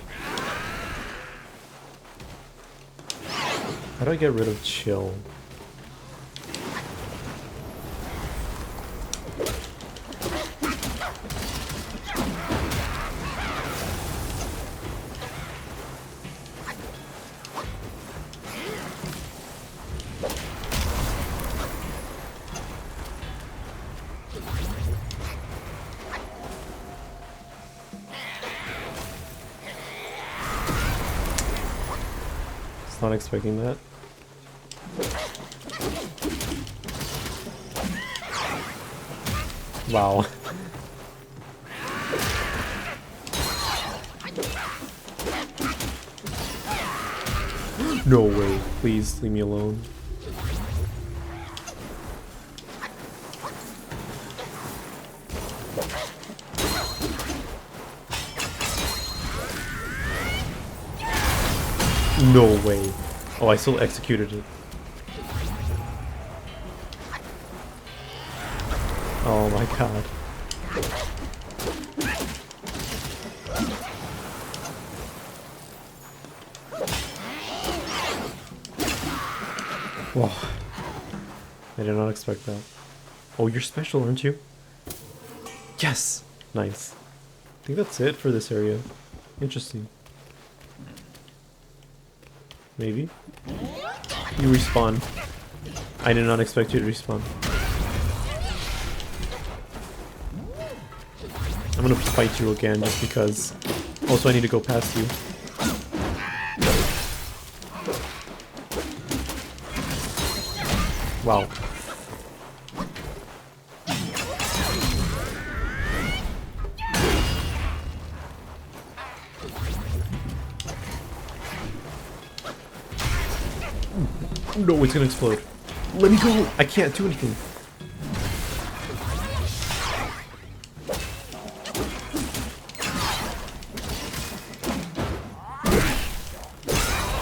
How do I get rid of chill? Not expecting that. Wow. No way. Please leave me alone. No way. Oh, I still executed it. Oh my god. Whoa. I did not expect that. Oh, you're special, aren't you? Yes! Nice. I think that's it for this area. Interesting. Maybe? You respawn. I did not expect you to respawn. I'm gonna fight you again just because. Also, I need to go past you. Wow. No, it's gonna explode. Let me go! I can't do anything.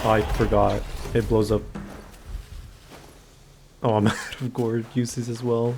I forgot. It blows up. Oh, I'm out of gourd uses as well.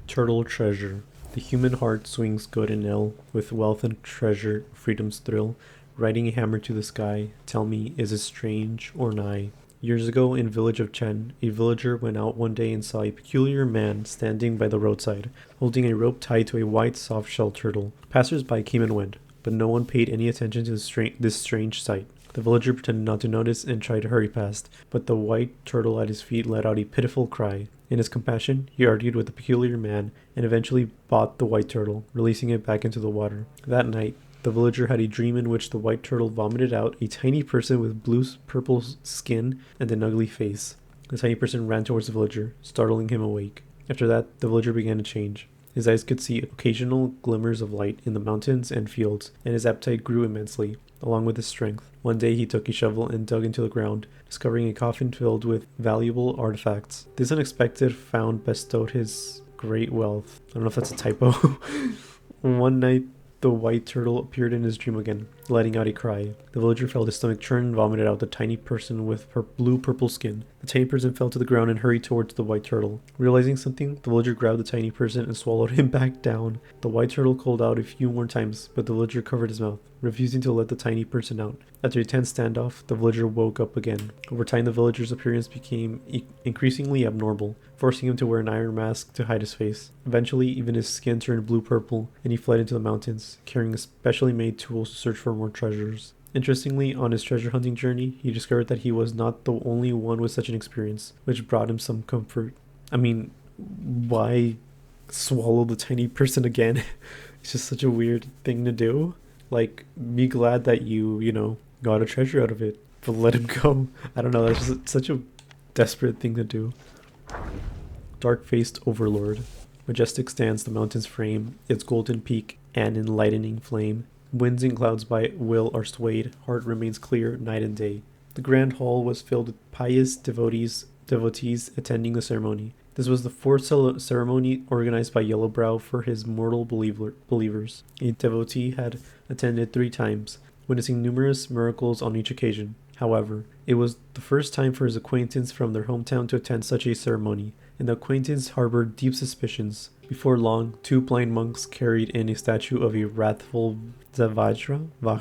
Turtle treasure. The human heart swings good and ill, with wealth and treasure, freedom's thrill. Riding a hammer to the sky, tell me, is it strange or nigh? Years ago, in village of Chen, a villager went out one day and saw a peculiar man standing by the roadside, holding a rope tied to a white soft-shell turtle. Passers-by came and went, but no one paid any attention to this strange sight. The villager pretended not to notice and tried to hurry past, but the white turtle at his feet let out a pitiful cry. In his compassion, he argued with the peculiar man and eventually bought the white turtle, releasing it back into the water. That night, the villager had a dream in which the white turtle vomited out a tiny person with blue-purple skin and an ugly face. The tiny person ran towards the villager, startling him awake. After that, the villager began to change. His eyes could see occasional glimmers of light in the mountains and fields, and his appetite grew immensely, along with his strength. One day he took a shovel and dug into the ground, discovering a coffin filled with valuable artifacts. This unexpected found bestowed his great wealth. I don't know if that's a typo. One night, the white turtle appeared in his dream again, letting out a cry. The villager felt his stomach churn and vomited out the tiny person with blue-purple skin. The tiny person fell to the ground and hurried towards the white turtle. Realizing something, the villager grabbed the tiny person and swallowed him back down. The white turtle called out a few more times, but the villager covered his mouth, refusing to let the tiny person out. After a tense standoff, the villager woke up again. Over time, the villager's appearance became increasingly abnormal, forcing him to wear an iron mask to hide his face. Eventually, even his skin turned blue-purple, and he fled into the mountains, carrying specially made tools to search for more treasures. Interestingly, on his treasure hunting journey, he discovered that he was not the only one with such an experience, which brought him some comfort. I mean, why swallow the tiny person again? It's just such a weird thing to do. Like, be glad that you know, got a treasure out of it, but let him go. I don't know, that's just such a desperate thing to do. Dark-faced overlord. Majestic stands the mountain's frame, its golden peak an enlightening flame. Winds and clouds by will are swayed, heart remains clear night and day. The grand hall was filled with pious devotees attending the ceremony. This was the fourth ceremony organized by Yellowbrow for his mortal believers. A devotee had attended 3 times, witnessing numerous miracles on each occasion. However, it was the first time for his acquaintance from their hometown to attend such a ceremony, and the acquaintance harbored deep suspicions. Before long, 2 blind monks carried in a statue of a wrathful Vajra? I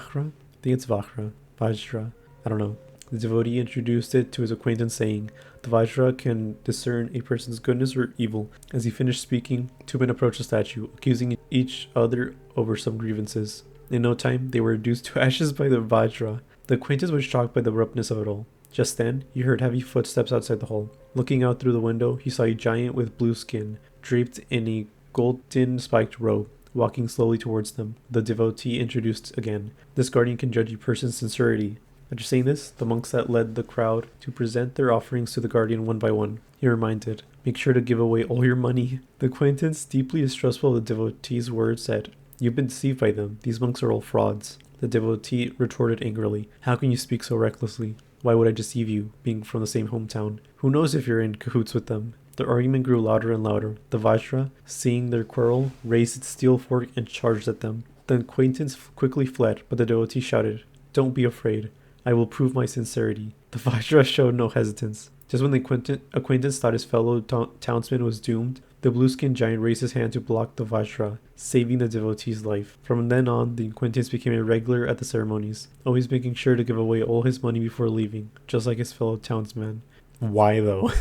think it's Vajra. I don't know. The devotee introduced it to his acquaintance, saying, "The Vajra can discern a person's goodness or evil." As he finished speaking, 2 men approached the statue, accusing each other over some grievances. In no time, they were reduced to ashes by the Vajra. The acquaintance was shocked by the abruptness of it all. Just then, he heard heavy footsteps outside the hall. Looking out through the window, he saw a giant with blue skin, draped in a golden spiked robe. walking slowly towards them. The devotee introduced again. This guardian can judge a person's sincerity. After saying this, the monks that led the crowd to present their offerings to the guardian one by one. He reminded, make sure to give away all your money. The acquaintance, deeply distrustful of the devotee's words, said, you've been deceived by them. These monks are all frauds. The devotee retorted angrily, how can you speak so recklessly? Why would I deceive you, being from the same hometown? Who knows if you're in cahoots with them? The argument grew louder and louder. The Vajra, seeing their quarrel, raised its steel fork and charged at them. The acquaintance quickly fled, but the devotee shouted, don't be afraid. I will prove my sincerity. The Vajra showed no hesitance. Just when the acquaintance thought his fellow townsman was doomed, the blue-skinned giant raised his hand to block the Vajra, saving the devotee's life. From then on, the acquaintance became a regular at the ceremonies, always making sure to give away all his money before leaving, just like his fellow townsman. Why though?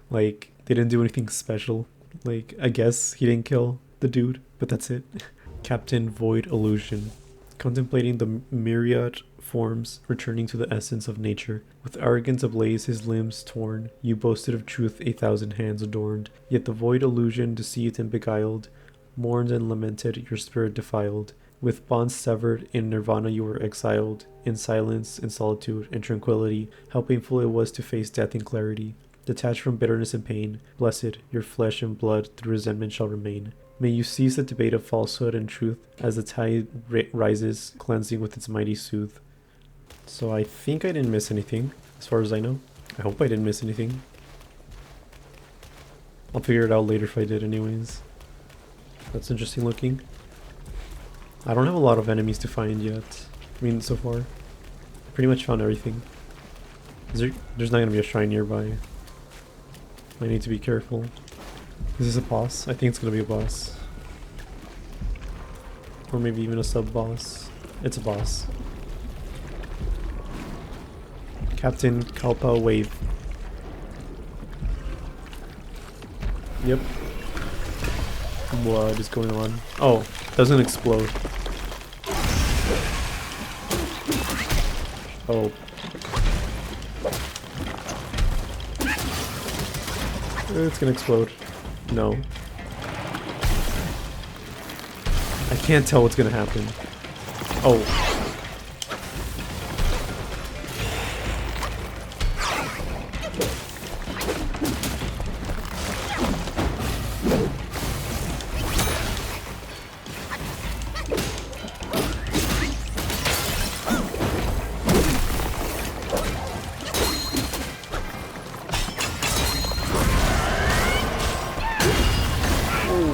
Like, they didn't do anything special. Like, I guess he didn't kill the dude, but that's it. Captain Void Illusion. Contemplating the myriad forms returning to the essence of nature. With arrogance ablaze, his limbs torn, you boasted of truth 1,000 hands adorned. Yet the void illusion, deceived and beguiled, mourned and lamented, your spirit defiled. With bonds severed, in nirvana you were exiled. In silence, in solitude, in tranquility, how painful it was to face death in clarity. Detached from bitterness and pain, blessed, your flesh and blood through resentment shall remain. May you cease the debate of falsehood and truth, as the tide rises, cleansing with its mighty soothe. So I think I didn't miss anything, as far as I know. I hope I didn't miss anything. I'll figure it out later if I did anyways. That's interesting looking. I don't have a lot of enemies to find yet. I mean, so far. I pretty much found everything. There's not going to be a shrine nearby. I need to be careful. Is this a boss? I think it's going to be a boss. Or maybe even a sub-boss. It's a boss. Captain Kalpa Wave. Yep. What is going on? Oh, doesn't explode. Oh. It's gonna explode. No. I can't tell what's gonna happen. Oh.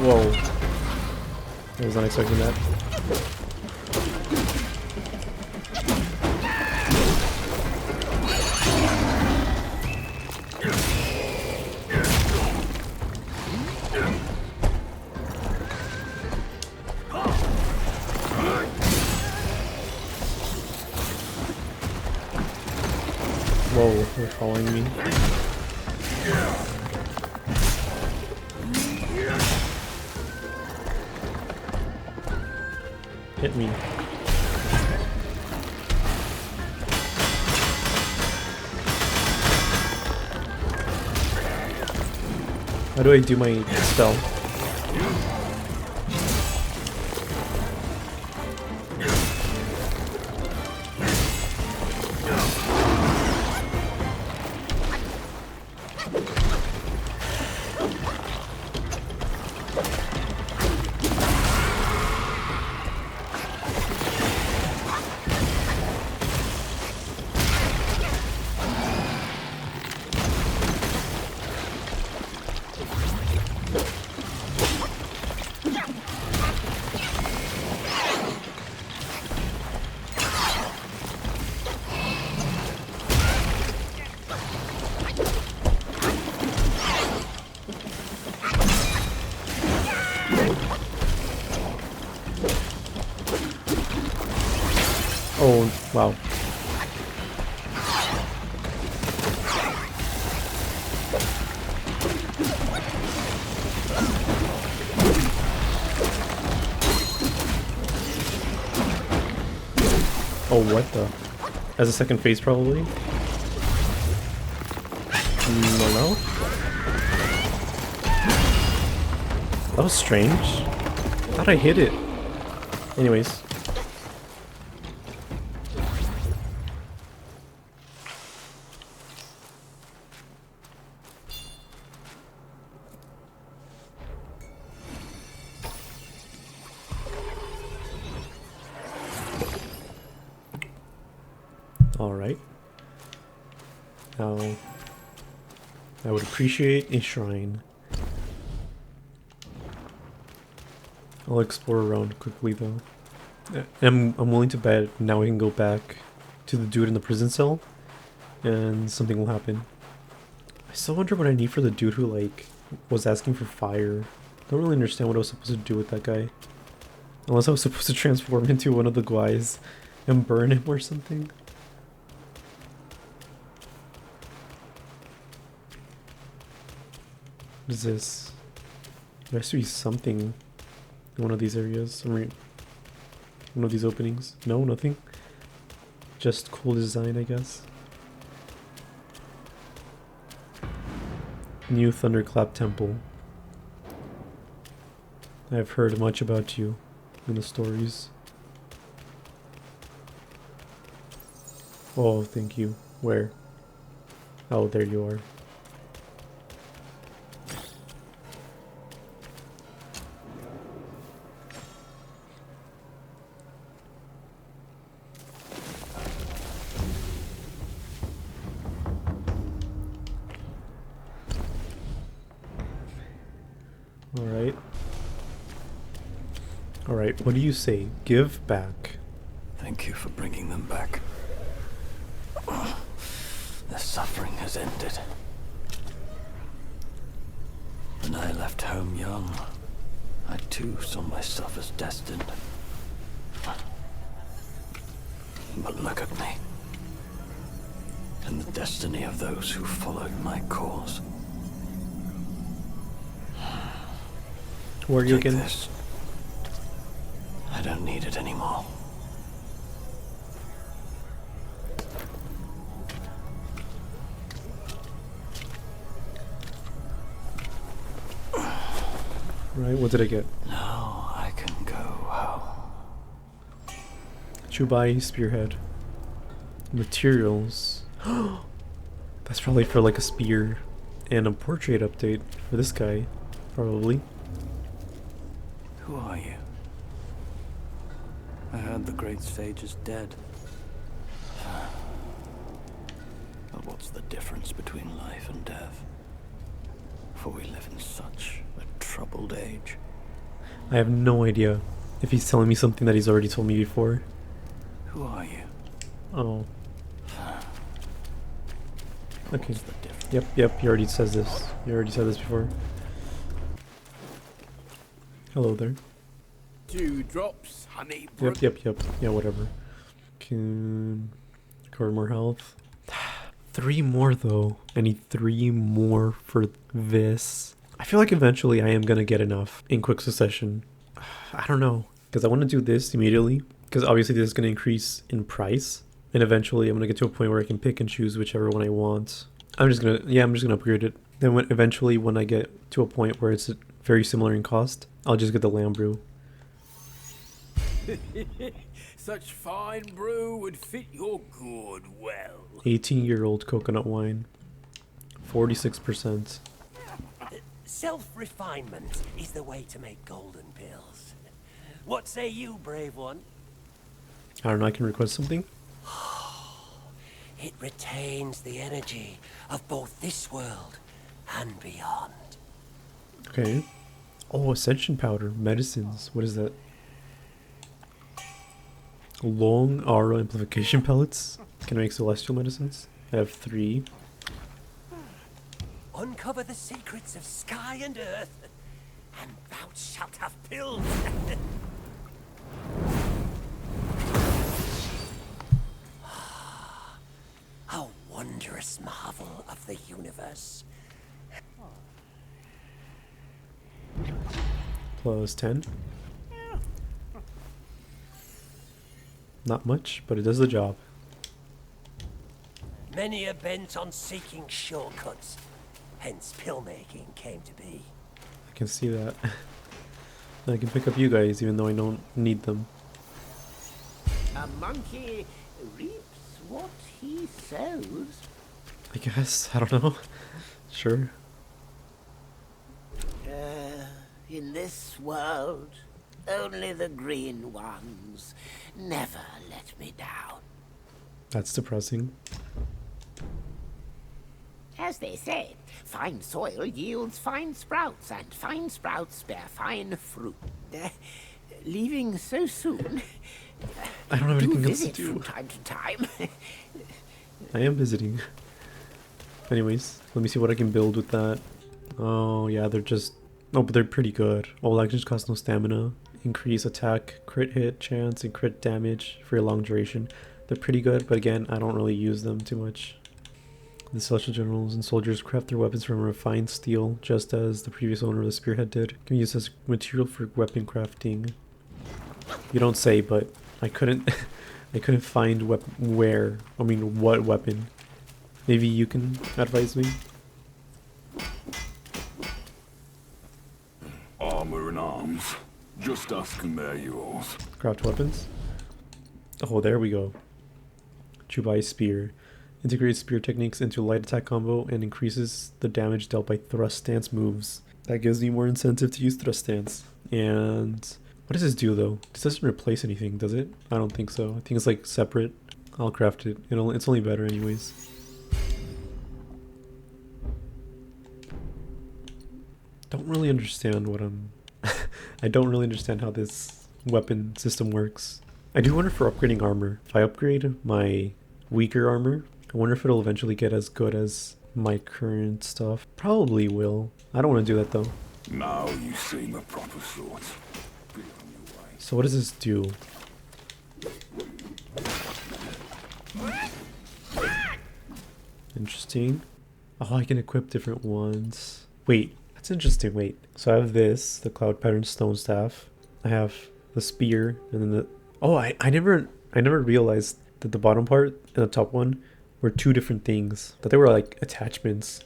Whoa. I was not expecting that. Whoa, they're following me. Hit me. How do I do my spell? Oh, wow. Oh, what the? As a second phase, probably? No? That was strange. Thought I hit it. Anyways. Alright. Now, I would appreciate a shrine. I'll explore around quickly though. I'm willing to bet now we can go back to the dude in the prison cell and something will happen. I still wonder what I need for the dude who like was asking for fire. Don't really understand what I was supposed to do with that guy. Unless I was supposed to transform into one of the guys and burn him or something. What is this? There has to be something in one of these areas. One of these openings. No, nothing. Just cool design, I guess. New Thunderclap Temple. I've heard much about you in the stories. Oh, thank you. Where? Oh, there you are. Alright, what do you say? Give back. Thank you for bringing them back. Their suffering has ended. When I left home young, I too saw myself as destined. But look at me. And the destiny of those who followed my cause. Who are you Take again? this. I don't need it anymore. Right, what did I get? Now I can go home. Chubai Spearhead. Materials. That's probably for like a spear and a portrait update for this guy, probably. Who are you? I heard the great sage is dead. But what's the difference between life and death? For we live in such a troubled age. I have no idea if he's telling me something that he's already told me before. Who are you? Oh. Okay. What's the difference? Yep, he already says this. You already said this before. Hello there. Dewdrops, honey brook. Yep. Yeah, whatever. Can cover more health. 3 more though. I need 3 more for this. I feel like eventually I am gonna get enough in quick succession. I don't know, because I want to do this immediately, because obviously this is gonna increase in price, and eventually I'm gonna get to a point where I can pick and choose whichever one I want. I'm just gonna upgrade it. Then eventually when I get to a point where it's very similar in cost, I'll just get the lamb brew. Such fine brew would fit your gourd well. 18-year-old coconut wine. 46%. Self-refinement is the way to make golden pills. What say you, brave one? I don't know, I can request something? It retains the energy of both this world and beyond. Okay. Oh, ascension powder. Medicines. What is that? Long aura amplification pellets. Can I make celestial medicines? I have 3. Uncover the secrets of sky and earth, and thou shalt have pills. A wondrous marvel of the universe. Plus 10. Not much, but it does the job. Many are bent on seeking shortcuts, hence pill making came to be. I can see that. I can pick up you guys even though I don't need them. A monkey reaps what he sows. I guess. I don't know. Sure. In this world, only the green ones never let me down. That's depressing. As they say, fine soil yields fine sprouts, and fine sprouts bear fine fruit. Leaving so soon, I don't have do anything else to visit do. from time to time. I am visiting. Anyways, let me see what I can build with that. Oh yeah, they're just... Oh, but they're pretty good. All actions cost no stamina. Increase attack, crit hit chance, and crit damage for a long duration. They're pretty good, but again, I don't really use them too much. The celestial generals and soldiers craft their weapons from refined steel, just as the previous owner of the spearhead did. Can be used as material for weapon crafting. You don't say, but I couldn't I couldn't find what weapon. Maybe you can advise me? Armor and arms. Just ask and they're yours. Craft weapons? Oh, there we go. Chubai Spear. Integrates spear techniques into light attack combo and increases the damage dealt by thrust stance moves. That gives me more incentive to use thrust stance. And what does this do though? This doesn't replace anything, does it? I don't think so. I think it's like separate. I'll craft it. It's only better anyways. Don't really understand what I'm... I don't really understand how this weapon system works. I do wonder for upgrading armor. If I upgrade my weaker armor, I wonder if it'll eventually get as good as my current stuff. Probably will. I don't want to do that though. Now you seem a proper sort. Be on your way. So what does this do? Interesting. Oh, I can equip different ones. Wait, that's interesting. Wait. So I have this, the cloud pattern stone staff. I have the spear, and then the... Oh, I never realized that the bottom part and the top one were two different things. That they were like attachments.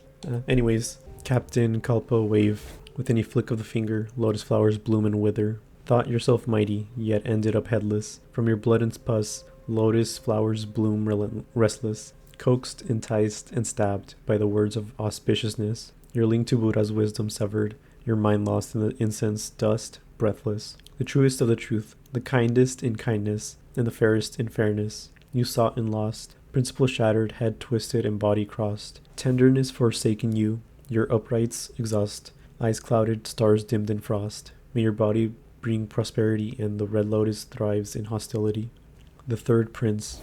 Anyways, Captain Kalpa wave. With any flick of the finger, lotus flowers bloom and wither. Thought yourself mighty, yet ended up headless. From your blood and pus, lotus flowers bloom restless. Coaxed, enticed, and stabbed by the words of auspiciousness. Your link to Buddha's wisdom severed. Your mind lost in the incense dust, breathless. The truest of the truth, the kindest in kindness, and the fairest in fairness. You sought and lost. Principle shattered, head twisted, and body crossed. Tenderness forsaken you. Your uprights exhaust. Eyes clouded, stars dimmed in frost. May your body bring prosperity, and the red lotus thrives in hostility. The third prince.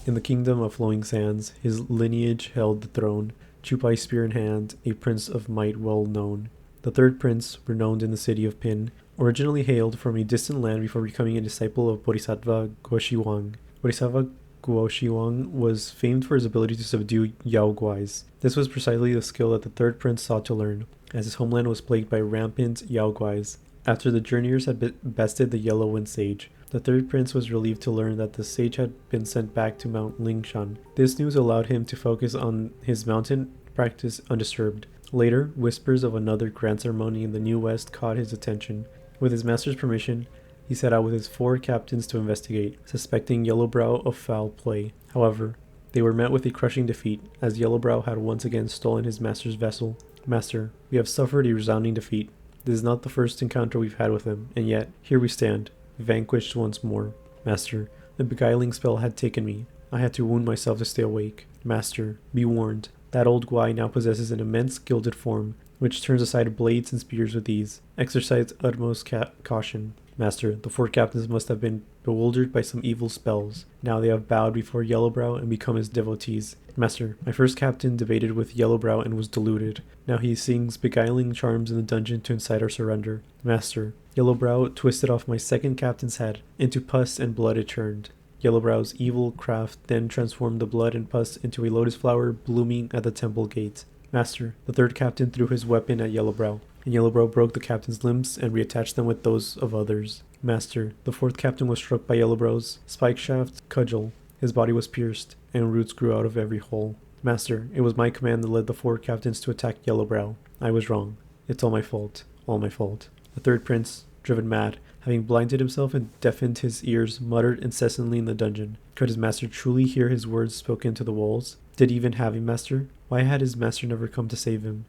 In the kingdom of flowing sands, his lineage held the throne. Chupai spear in hand, a prince of might well known. The third prince, renowned in the city of Pin, originally hailed from a distant land before becoming a disciple of Bodhisattva Guoshiwang. Bodhisattva Guoshiwang was famed for his ability to subdue Yao Guais. This was precisely the skill that the third prince sought to learn, as his homeland was plagued by rampant Yao Guais. After the journeyers had bested the Yellow Wind Sage, the third prince was relieved to learn that the sage had been sent back to Mount Lingshan. This news allowed him to focus on his mountain practice undisturbed. Later, whispers of another grand ceremony in the New West caught his attention. With his master's permission, he set out with his 4 captains to investigate, suspecting Yellowbrow of foul play. However, they were met with a crushing defeat, as Yellowbrow had once again stolen his master's vessel. Master, we have suffered a resounding defeat. This is not the first encounter we've had with him, and yet, here we stand, vanquished once more. Master, the beguiling spell had taken me. I had to wound myself to stay awake. Master, be warned. That old Guai now possesses an immense gilded form, which turns aside blades and spears with ease. Exercise utmost caution. Master, the 4 captains must have been bewildered by some evil spells. Now they have bowed before Yellowbrow and become his devotees. Master, my first captain debated with Yellowbrow and was deluded. Now he sings beguiling charms in the dungeon to incite our surrender. Master, Yellowbrow twisted off my second captain's head. Into pus and blood it turned. Yellowbrow's evil craft then transformed the blood and pus into a lotus flower blooming at the temple gate. Master, the third captain threw his weapon at Yellowbrow, and Yellowbrow broke the captain's limbs and reattached them with those of others. Master, the 4th captain was struck by Yellowbrow's spike shaft cudgel. His body was pierced, and roots grew out of every hole. Master, it was my command that led the 4 captains to attack Yellowbrow. I was wrong. It's all my fault. All my fault. The third prince driven mad, having blinded himself and deafened his ears, muttered incessantly in the dungeon. Could his master truly hear his words spoken to the walls? Did he even have a master? Why had his master never come to save him?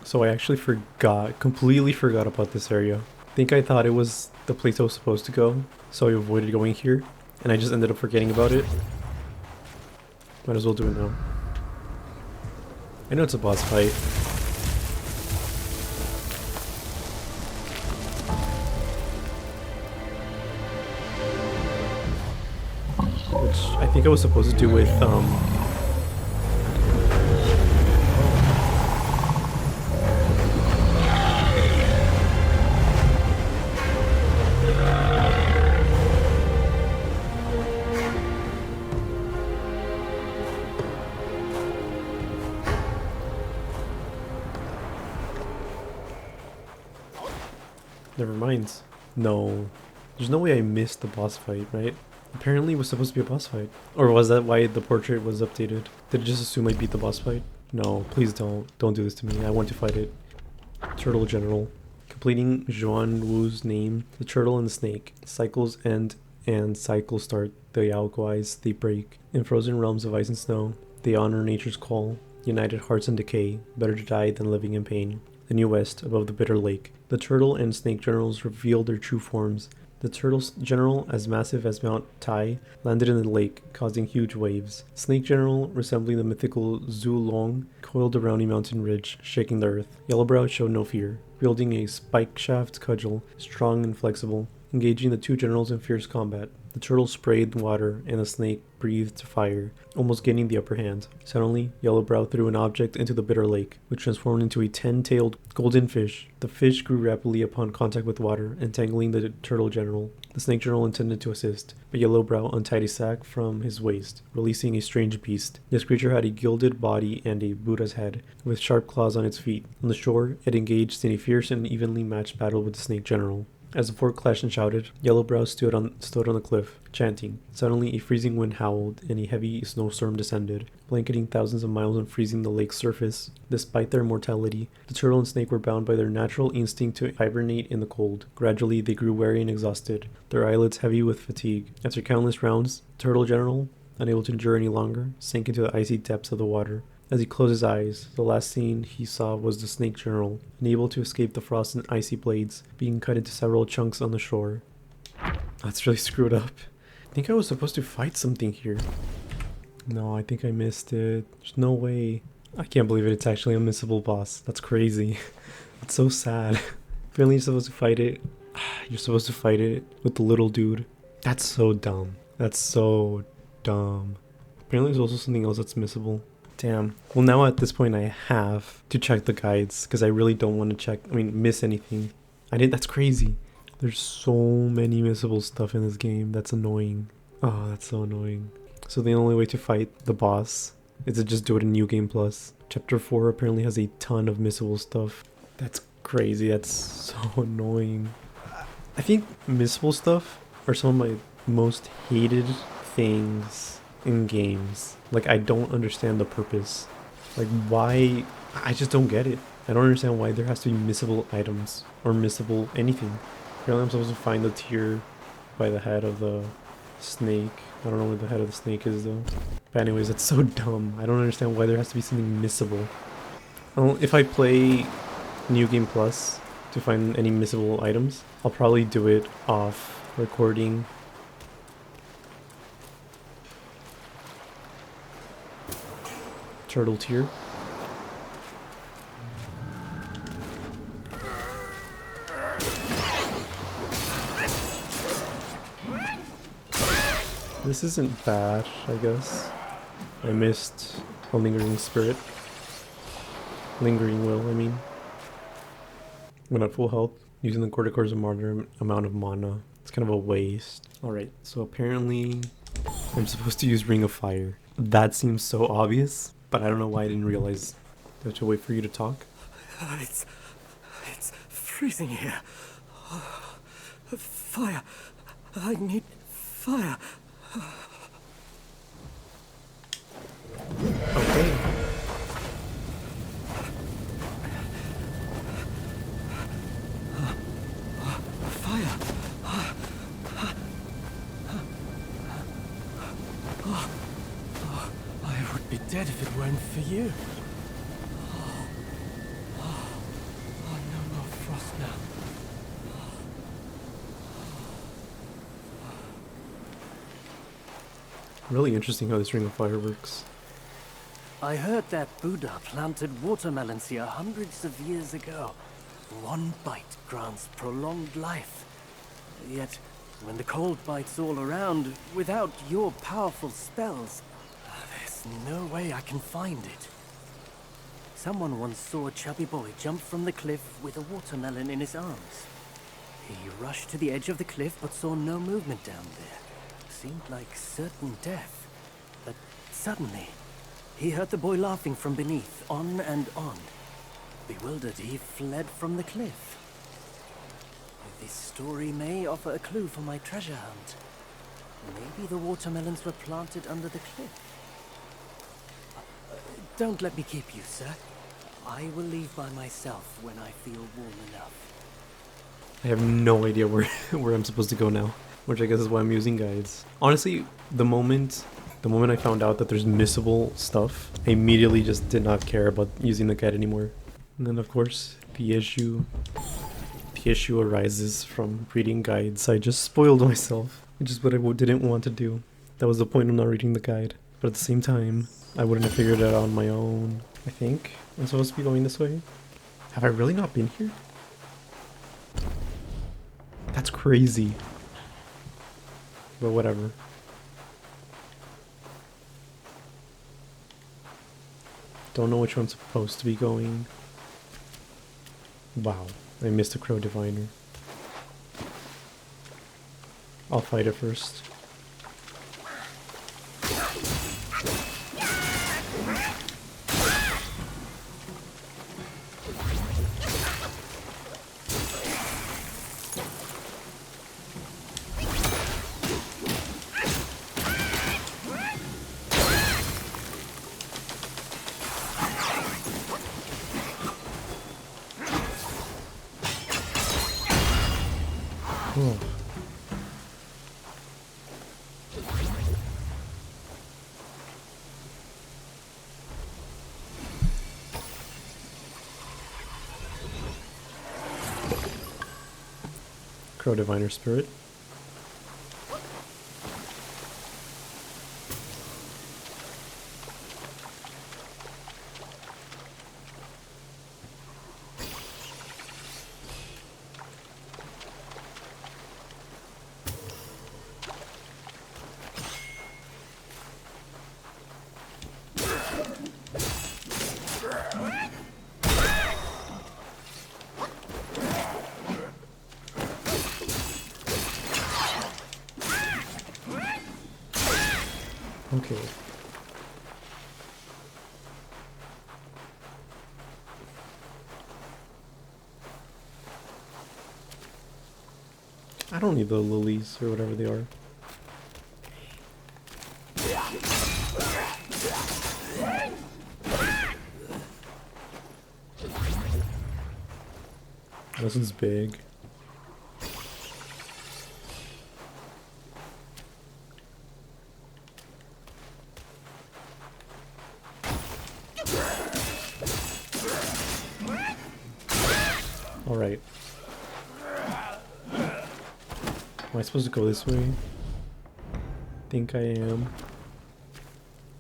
So I actually completely forgot about this area. I thought it was the place I was supposed to go, so I avoided going here, and I just ended up forgetting about it. Might as well do it now. I know it's a boss fight. Which I think I was supposed to do with, never mind. No. There's no way I missed the boss fight, right? Apparently it was supposed to be a boss fight. Or was that why the portrait was updated? Did it just assume I beat the boss fight? No, please don't. Don't do this to me. I want to fight it. Turtle General. Completing Zhuan Wu's name, the turtle and the snake. Cycles end and cycles start. They alchemize, they break. In frozen realms of ice and snow, they honor nature's call. United hearts in decay, better to die than living in pain. The New West, above the bitter lake. The turtle and snake generals revealed their true forms. The turtle general, as massive as Mount Tai, landed in the lake, causing huge waves. Snake general, resembling the mythical Zhu Long, coiled around a mountain ridge, shaking the earth. Yellowbrow showed no fear, wielding a spike-shaft cudgel, strong and flexible, engaging the two generals in fierce combat. The turtle sprayed water, and the snake breathed fire, almost gaining the upper hand. Suddenly, Yellowbrow threw an object into the bitter lake, which transformed into a 10-tailed golden fish. The fish grew rapidly upon contact with water, entangling the turtle general. The snake general intended to assist, but Yellowbrow untied a sack from his waist, releasing a strange beast. This creature had a gilded body and a Buddha's head, with sharp claws on its feet. On the shore, it engaged in a fierce and evenly matched battle with the snake general. As the four clashed and shouted, Yellowbrow stood on the cliff, chanting. Suddenly, a freezing wind howled, and a heavy snowstorm descended, blanketing thousands of miles and freezing the lake's surface. Despite their mortality, the turtle and snake were bound by their natural instinct to hibernate in the cold. Gradually, they grew weary and exhausted, their eyelids heavy with fatigue. After countless rounds, the turtle general, unable to endure any longer, sank into the icy depths of the water. As he closed his eyes, the last scene he saw was the snake general, unable to escape the frost and icy blades, being cut into several chunks on the shore. That's really screwed up. I think I was supposed to fight something here. No, I think I missed it. There's no way. I can't believe it. It's actually a missable boss. That's crazy. It's so sad. Apparently you're supposed to fight it. You're supposed to fight it with the little dude. That's so dumb. That's so dumb. Apparently there's also something else that's missable. Damn. Well, now at this point I have to check the guides because I really don't want to miss anything. That's crazy. There's so many missable stuff in this game. That's annoying. Oh, that's so annoying. So the only way to fight the boss is to just do it in New Game Plus. Chapter 4 apparently has a ton of missable stuff. That's crazy. That's so annoying. I think missable stuff are some of my most hated things in games. Like, I don't understand the purpose. Like, why? I just don't get it. I don't understand why there has to be missable items or missable anything. Apparently I'm supposed to find the tear by the head of the snake. I don't know where the head of the snake is though. But anyways, that's so dumb. I don't understand why there has to be something missable. Well, if I play New Game Plus to find any missable items, I'll probably do it off recording. Turtle tier. This isn't bad, I guess. I missed a lingering spirit. Lingering will, I mean. When at full health, using the Corticor's a moderate amount of mana. It's kind of a waste. Alright, so apparently I'm supposed to use Ring of Fire. That seems so obvious, but I don't know why I didn't realize. Do I have to wait for you to talk? It's freezing here. Fire. I need fire. Okay. I'd be dead if it weren't for you. Oh, no more frost now. Really interesting how this ring of fire works. I heard that Buddha planted watermelons here hundreds of years ago. One bite grants prolonged life. Yet, when the cold bites all around, without your powerful spells, there's no way I can find it. Someone once saw a chubby boy jump from the cliff with a watermelon in his arms. He rushed to the edge of the cliff but saw no movement down there. Seemed like certain death. But suddenly, he heard the boy laughing from beneath, on and on. Bewildered, he fled from the cliff. This story may offer a clue for my treasure hunt. Maybe the watermelons were planted under the cliff. Don't let me keep you, sir. I will leave by myself when I feel warm enough. I have no idea where where I'm supposed to go now, which I guess is why I'm using guides. Honestly, the moment I found out that there's missable stuff, I immediately just did not care about using the guide anymore. And then of course, the issue arises from reading guides. I just spoiled myself, which is what I didn't want to do. That was the point of not reading the guide. But at the same time, I wouldn't have figured it out on my own. I think I'm supposed to be going this way. Have I really not been here? That's crazy. But whatever. Don't know which one's supposed to be going. Wow, I missed a crow diviner. I'll fight it first. Oh. Crow diviner spirit. Okay. I don't need the lilies or whatever they are. This is big. All right. Am I supposed to go this way? Think I am.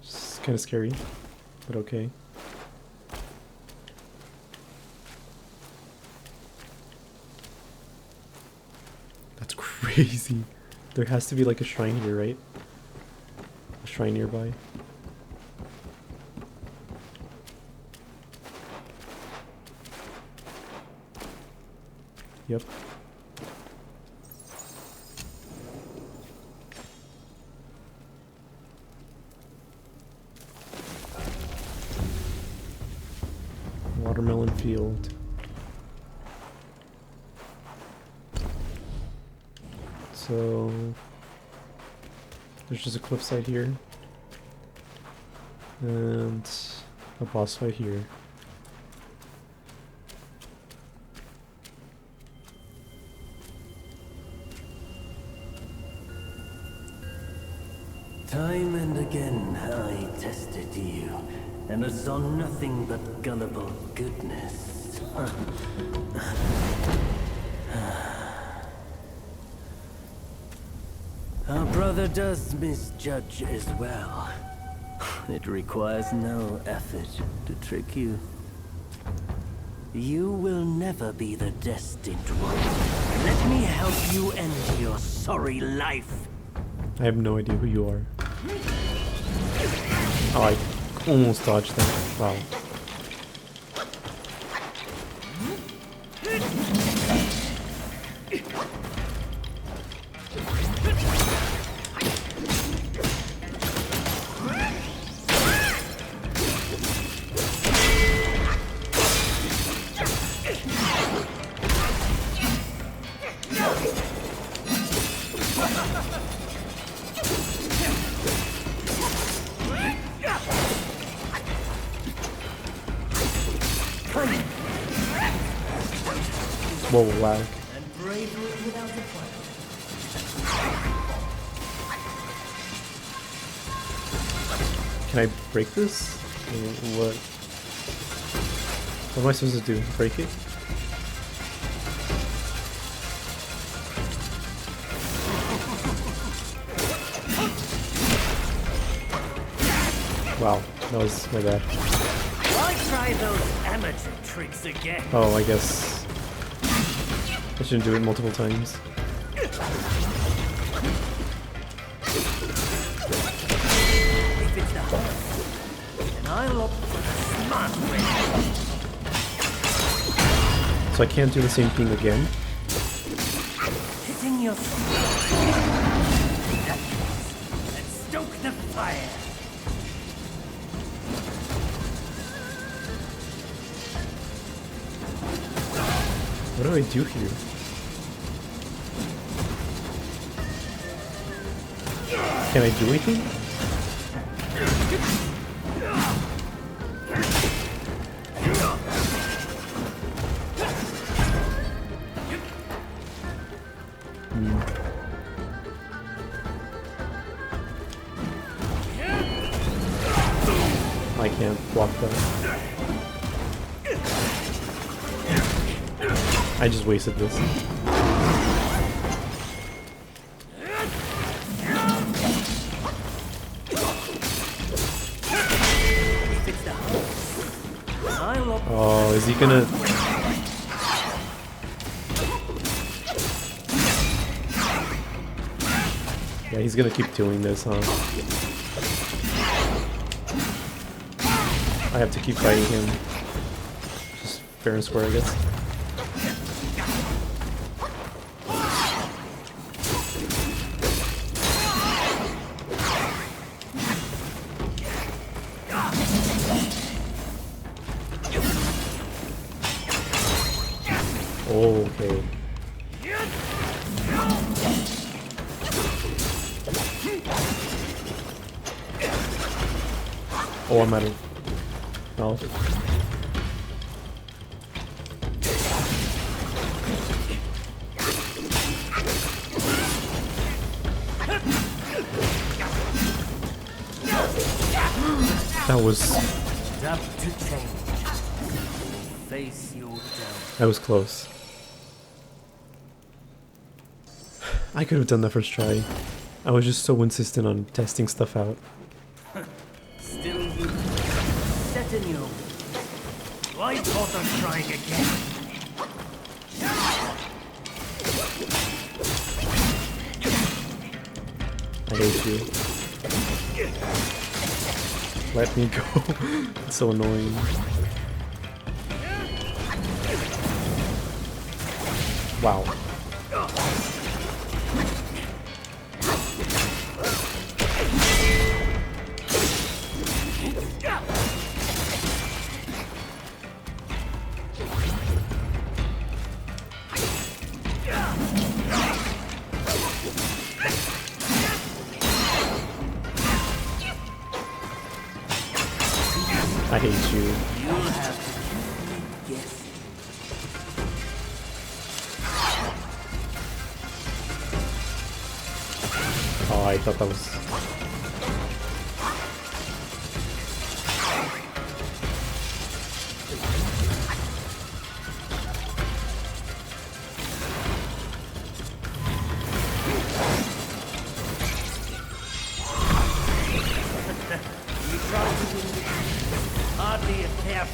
It's kind of scary, but okay. That's crazy. There has to be like a shrine here, right? A shrine nearby. Yep. Watermelon field. So there's just a cliffside here and a boss fight here. Time and again I tested you. and I saw nothing but gullible goodness. Our brother does misjudge as well. It requires no effort to trick you. You will never be the destined one. Let me help you end your sorry life. I have no idea who you are. Oh, I almost dodged that. Wow. Whoa, lag. And bravery without a fight. Can I break this? What? What am I supposed to do? Break it? Wow, that was my bad. Why try those amateur tricks again? Oh, I guess I shouldn't do it multiple times. If it's the hard, then I'll opt for the smart way. So I can't do the same thing again? Hitting your that and stoke the fire. What do I do here? Can I do anything? I can't block that. I just wasted this. Oh, is he gonna... Yeah, he's gonna keep doing this, huh? I have to keep fighting him. Just fair and square, I guess. Okay. Oh, I'm out of health. That was... Up to change. Face your doubt. That was close. I could have done that first try. I was just so insistent on testing stuff out. Still you. Set in your ways. Why bother trying again? I hate you. Let me go. It's so annoying. Wow. I hate you. You'll have to guess. Oh, I thought that was...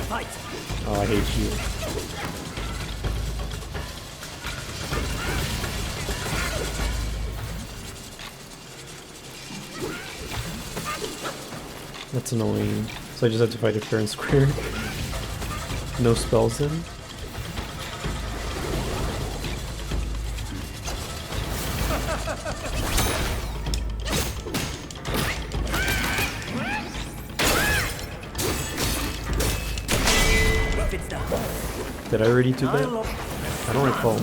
fight. Oh, I hate you. That's annoying. So I just have to fight it fair and square. No spells in. Did I already do that? I don't recall.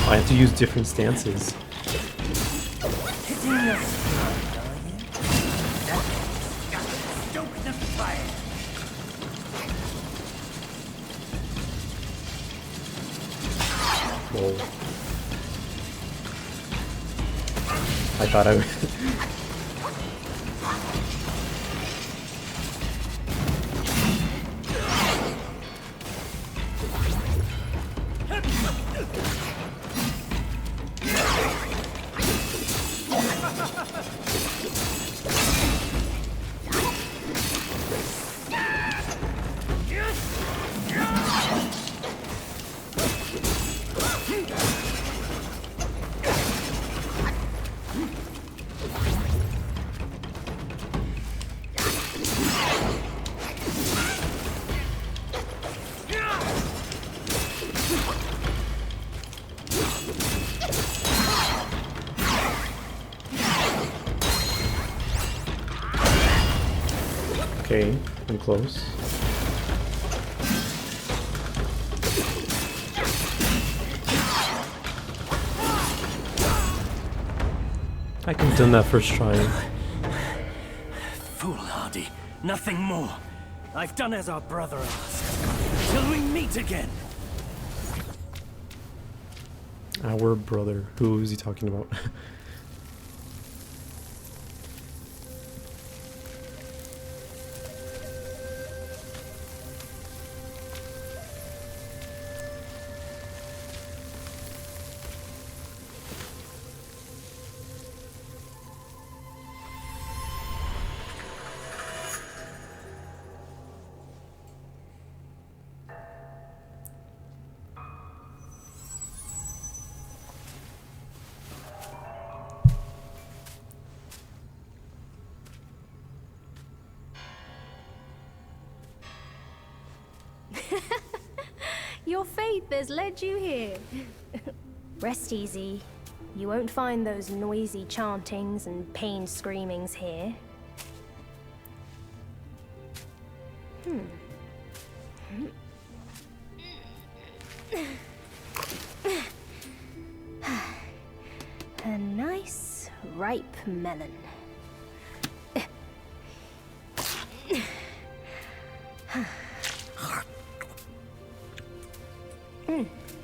I have to use different stances. Whoa. I thought I would. Okay, I'm close. I can have done that first try. Foolhardy, nothing more. I've done as our brother asked. Till we meet again. Our brother. Who is he talking about? Your faith has led you here. Rest easy. You won't find those noisy chantings and pain screamings here. A nice, ripe melon.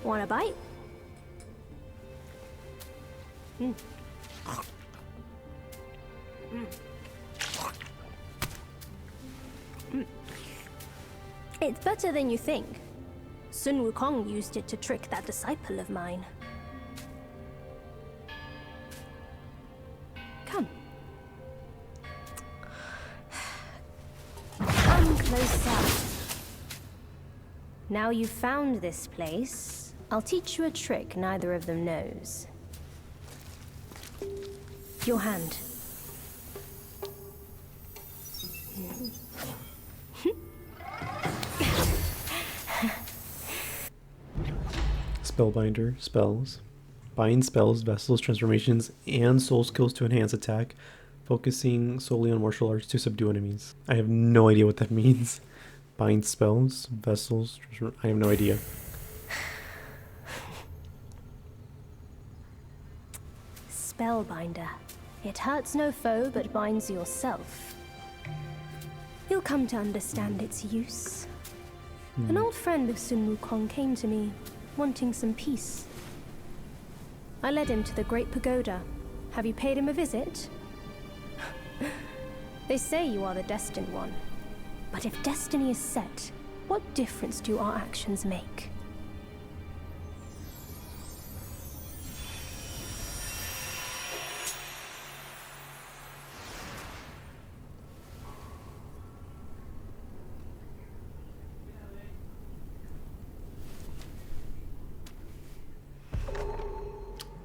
Want a bite? It's better than you think. Sun Wukong used it to trick that disciple of mine. Come. Come closer. Now you've found this place, I'll teach you a trick neither of them knows. Your hand. Spellbinder, spells. Bind spells, vessels, transformations, and soul skills to enhance attack, focusing solely on martial arts to subdue enemies. I have no idea what that means. Bind spells, vessels, I have no idea. Spellbinder. It hurts no foe but binds yourself. You'll come to understand its use. An old friend of Sun Wukong came to me, wanting some peace. I led him to the Great Pagoda. Have you paid him a visit? They say you are the destined one. But if destiny is set, what difference do our actions make?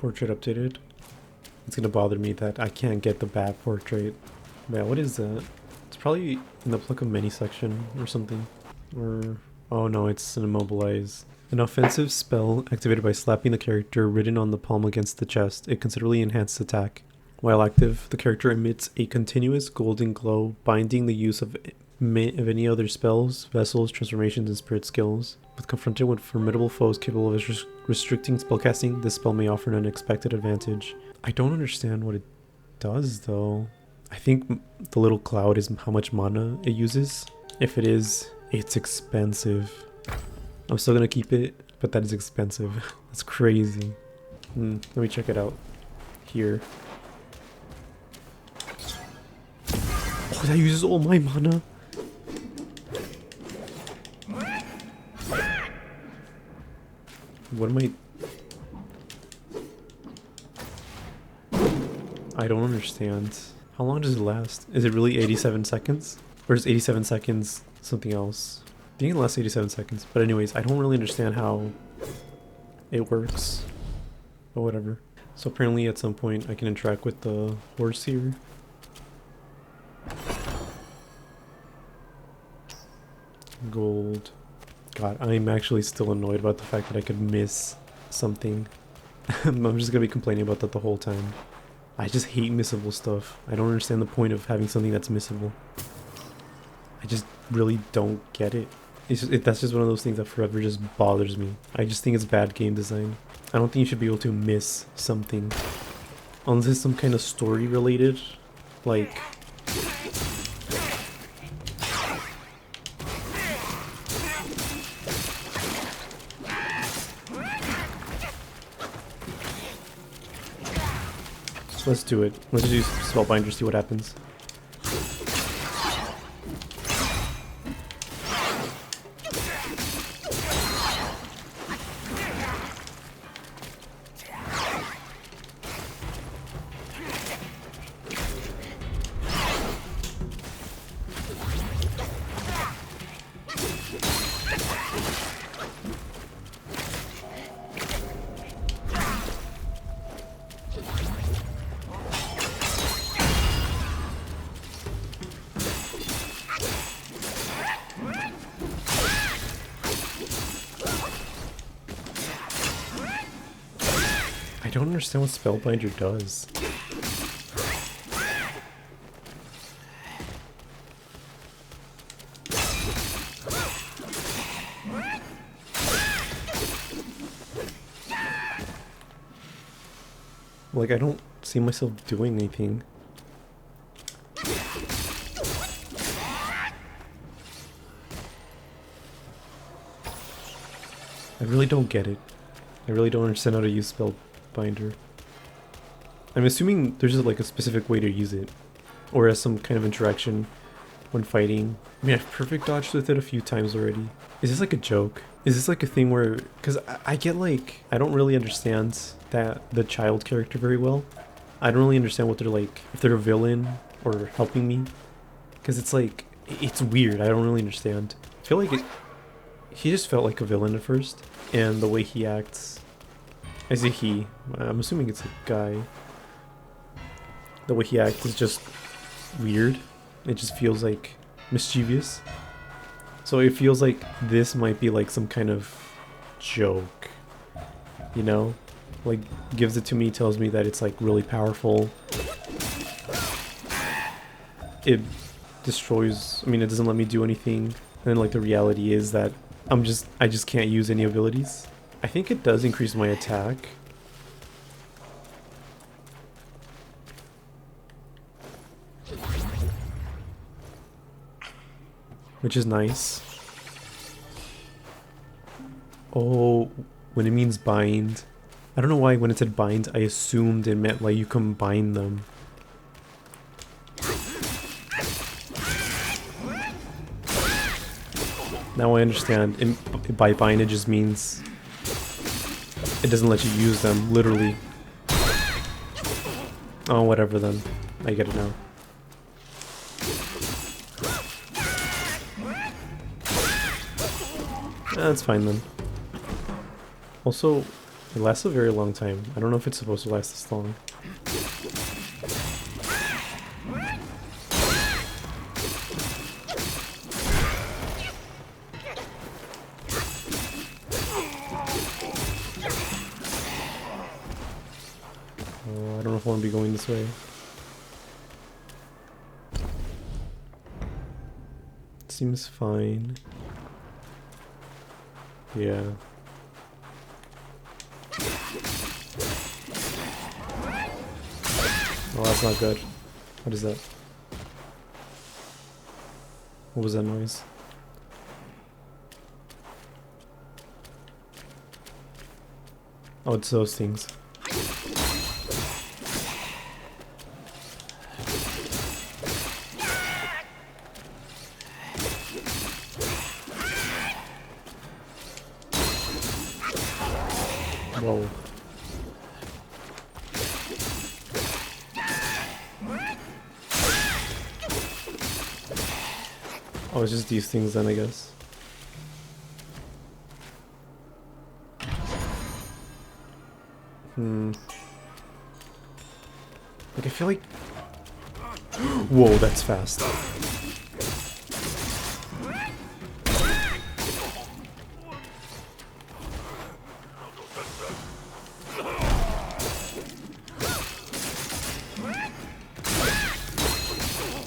Portrait updated. It's gonna bother me that I can't get the bat portrait. Yeah, what is that? It's probably in the pluck of many section or something. Or oh no, it's an immobilize. An offensive spell activated by slapping the character written on the palm against the chest. It considerably enhances attack. While active, the character emits a continuous golden glow, binding the use of any other spells, vessels, transformations, and spirit skills. When confronted with formidable foes capable of restricting spellcasting, this spell may offer an unexpected advantage. I don't understand what it does though. I think the little cloud is how much mana it uses. If it is, it's expensive. I'm still gonna keep it, but that is expensive. That's crazy. Let me check it out here. Oh, that uses all my mana. What am I don't understand. How long does it last? Is it really 87 seconds? Or is 87 seconds something else? I think it lasts 87 seconds. But anyways, I don't really understand how it works. But whatever. So apparently at some point I can interact with the horse here. Gold. God, I'm actually still annoyed about the fact that I could miss something. I'm just gonna be complaining about that the whole time. I just hate missable stuff. I don't understand the point of having something that's missable. I just really don't get it. That's just one of those things that forever just bothers me. I just think it's bad game design. I don't think you should be able to miss something. Unless it's some kind of story related. Like... Let's do it. Let's use Spellbinder, see what happens. I don't understand what Spellbinder does. Like, I don't see myself doing anything. I really don't get it. I really don't understand how to use Spellbinder. I'm assuming there's just like a specific way to use it, or as some kind of interaction when fighting. I mean, I've perfect dodged with it a few times already. Is this like a joke? Is this like a thing where, because I get like, I don't really understand the child character very well. I don't really understand what they're like, if they're a villain or helping me, because it's like, it's weird. I don't really understand. I feel like he just felt like a villain at first, and the way he acts, I say he, I'm assuming it's a guy. The way he acts is just weird. It just feels like mischievous. So it feels like this might be like some kind of joke, you know? Like, gives it to me, tells me that it's like really powerful. It destroys, I mean, it doesn't let me do anything. And then like the reality is that I just can't use any abilities. I think it does increase my attack. Which is nice. Oh, when it means bind. I don't know why when it said bind, I assumed it meant like you combine them. Now I understand. By bind it just means it doesn't let you use them, literally. Oh, whatever then. I get it now. That's fine then. Also, It lasts a very long time. I don't know if it's supposed to last this long. I don't know if I want to be going this way. Seems fine. Yeah. Oh, that's not good. What is that? What was that noise? Oh, it's those things. Whoa. Oh, it's just these things then, I guess. Like, I feel like... Whoa, that's fast.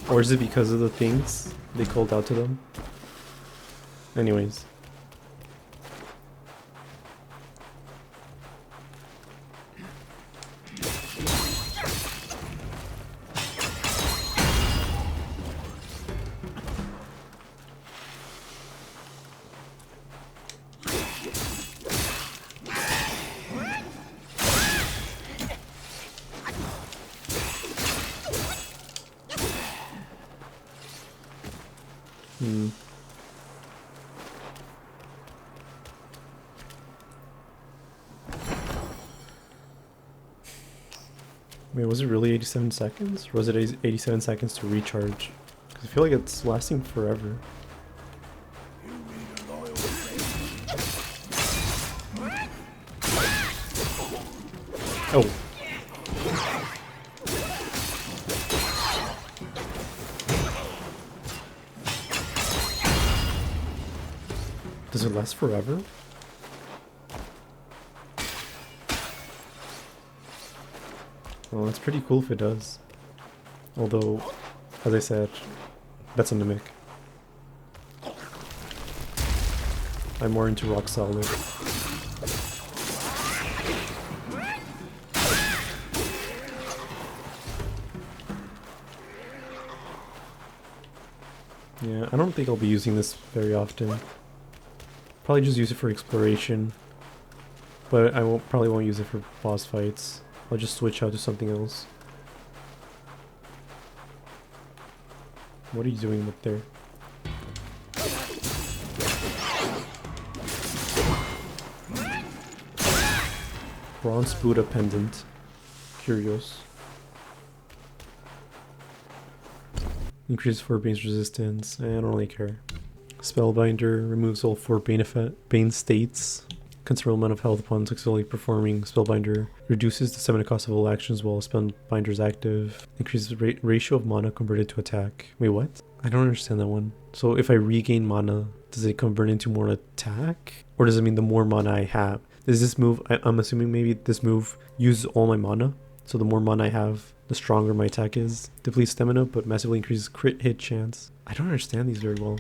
Or is it because of the things they called out to them? Anyways. Wait, was it really 87 seconds? Or was it 87 seconds to recharge? Because I feel like it's lasting forever. Oh. Does it last forever? Well, it's pretty cool if it does. Although, as I said, that's a mimic. I'm more into rock solid. Yeah, I don't think I'll be using this very often. Probably just use it for exploration. But I probably won't use it for boss fights. I'll just switch out to something else. What are you doing up there? Bronze Buddha pendant. Curious. Increases 4 Bane's resistance. I don't really care. Spellbinder removes all 4 Bane states. Considerable amount of health upon successfully performing Spellbinder. Reduces the stamina cost of all actions while Spellbinder is active. Increases the ratio of mana converted to attack. Wait, what? I don't understand that one. So if I regain mana, does it convert into more attack? Or does it mean the more mana I have? Does this move, I'm assuming maybe this move uses all my mana. So the more mana I have, the stronger my attack is. Depletes stamina, but massively increases crit hit chance. I don't understand these very well.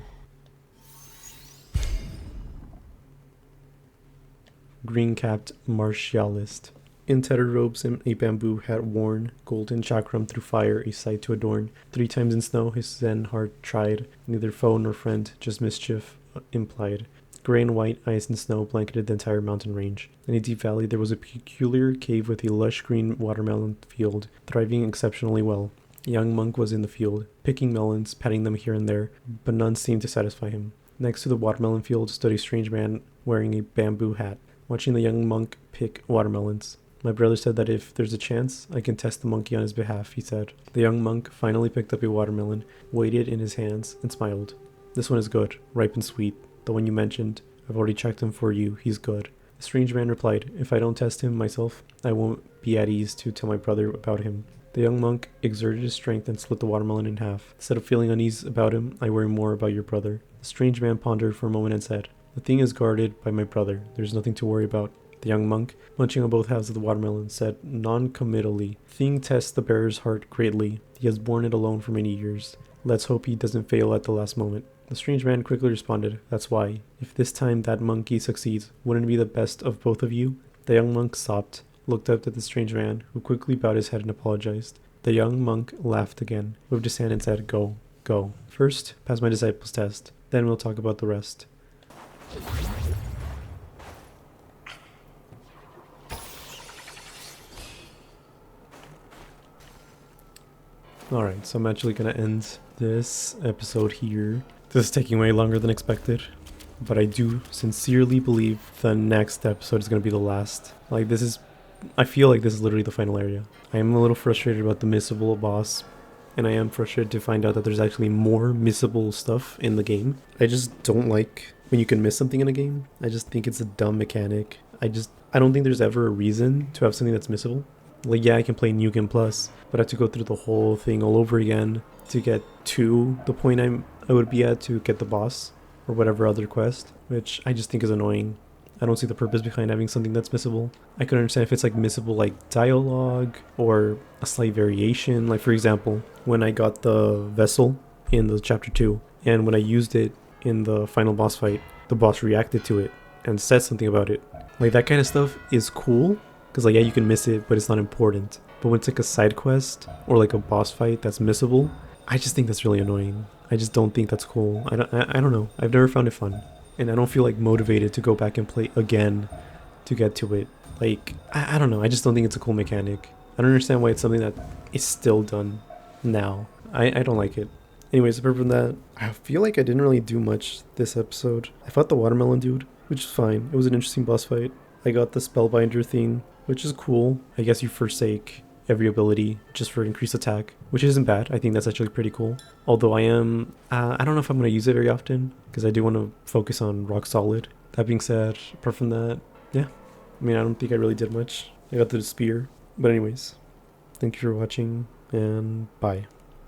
Green-capped martialist. In tattered robes and a bamboo hat worn, golden chakram through fire, a sight to adorn. 3 times in snow his zen heart tried, neither foe nor friend, just mischief implied. Grey and white ice and snow blanketed the entire mountain range. In a deep valley there was a peculiar cave with a lush green watermelon field, thriving exceptionally well. A young monk was in the field, picking melons, patting them here and there, but none seemed to satisfy him. Next to the watermelon field stood a strange man wearing a bamboo hat, watching the young monk pick watermelons. My brother said that if there's a chance, I can test the monkey on his behalf, he said. The young monk finally picked up a watermelon, weighed it in his hands, and smiled. This one is good, ripe and sweet. The one you mentioned, I've already checked him for you, he's good. The strange man replied, if I don't test him myself, I won't be at ease to tell my brother about him. The young monk exerted his strength and split the watermelon in half. Instead of feeling uneasy about him, I worry more about your brother. The strange man pondered for a moment and said, the thing is guarded by my brother. There's nothing to worry about. The young monk, munching on both halves of the watermelon, said non-committally, thing tests the bearer's heart greatly. He has borne it alone for many years. Let's hope he doesn't fail at the last moment. The strange man quickly responded, that's why. If this time that monkey succeeds, wouldn't it be the best of both of you? The young monk sobbed, looked up at the strange man, who quickly bowed his head and apologized. The young monk laughed again, moved his hand and said, go, go. First, pass my disciples' test. Then we'll talk about the rest. Alright, so I'm actually gonna end this episode here. This is taking way longer than expected, but I do sincerely believe the next episode is gonna be the last. Like, I feel like this is literally the final area. I am a little frustrated about the missable boss, and I am frustrated to find out that there's actually more missable stuff in the game. I just don't like when you can miss something in a game. I just think it's a dumb mechanic. I don't think there's ever a reason to have something that's missable. Like, yeah, I can play New Game Plus, but I have to go through the whole thing all over again to get to the point I would be at to get the boss or whatever other quest, which I just think is annoying. I don't see the purpose behind having something that's missable. I could understand if it's like missable like dialogue or a slight variation. Like, for example, when I got the vessel in the chapter 2 and when I used it in the final boss fight, the boss reacted to it and said something about it. Like, that kind of stuff is cool. Because, like, yeah, you can miss it, but it's not important. But when it's like a side quest or like a boss fight that's missable, I just think that's really annoying. I just don't think that's cool. I don't know. I've never found it fun. And I don't feel like motivated to go back and play again to get to it. Like, I don't know. I just don't think it's a cool mechanic. I don't understand why it's something that is still done now. I don't like it. Anyways, apart from that, I feel like I didn't really do much this episode. I fought the watermelon dude, which is fine. It was an interesting boss fight. I got the spellbinder thing, which is cool. I guess you forsake every ability just for increased attack, which isn't bad. I think that's actually pretty cool. Although I don't know if I'm going to use it very often because I do want to focus on rock solid. That being said, apart from that, yeah. I mean, I don't think I really did much. I got the spear. But anyways, thank you for watching and bye.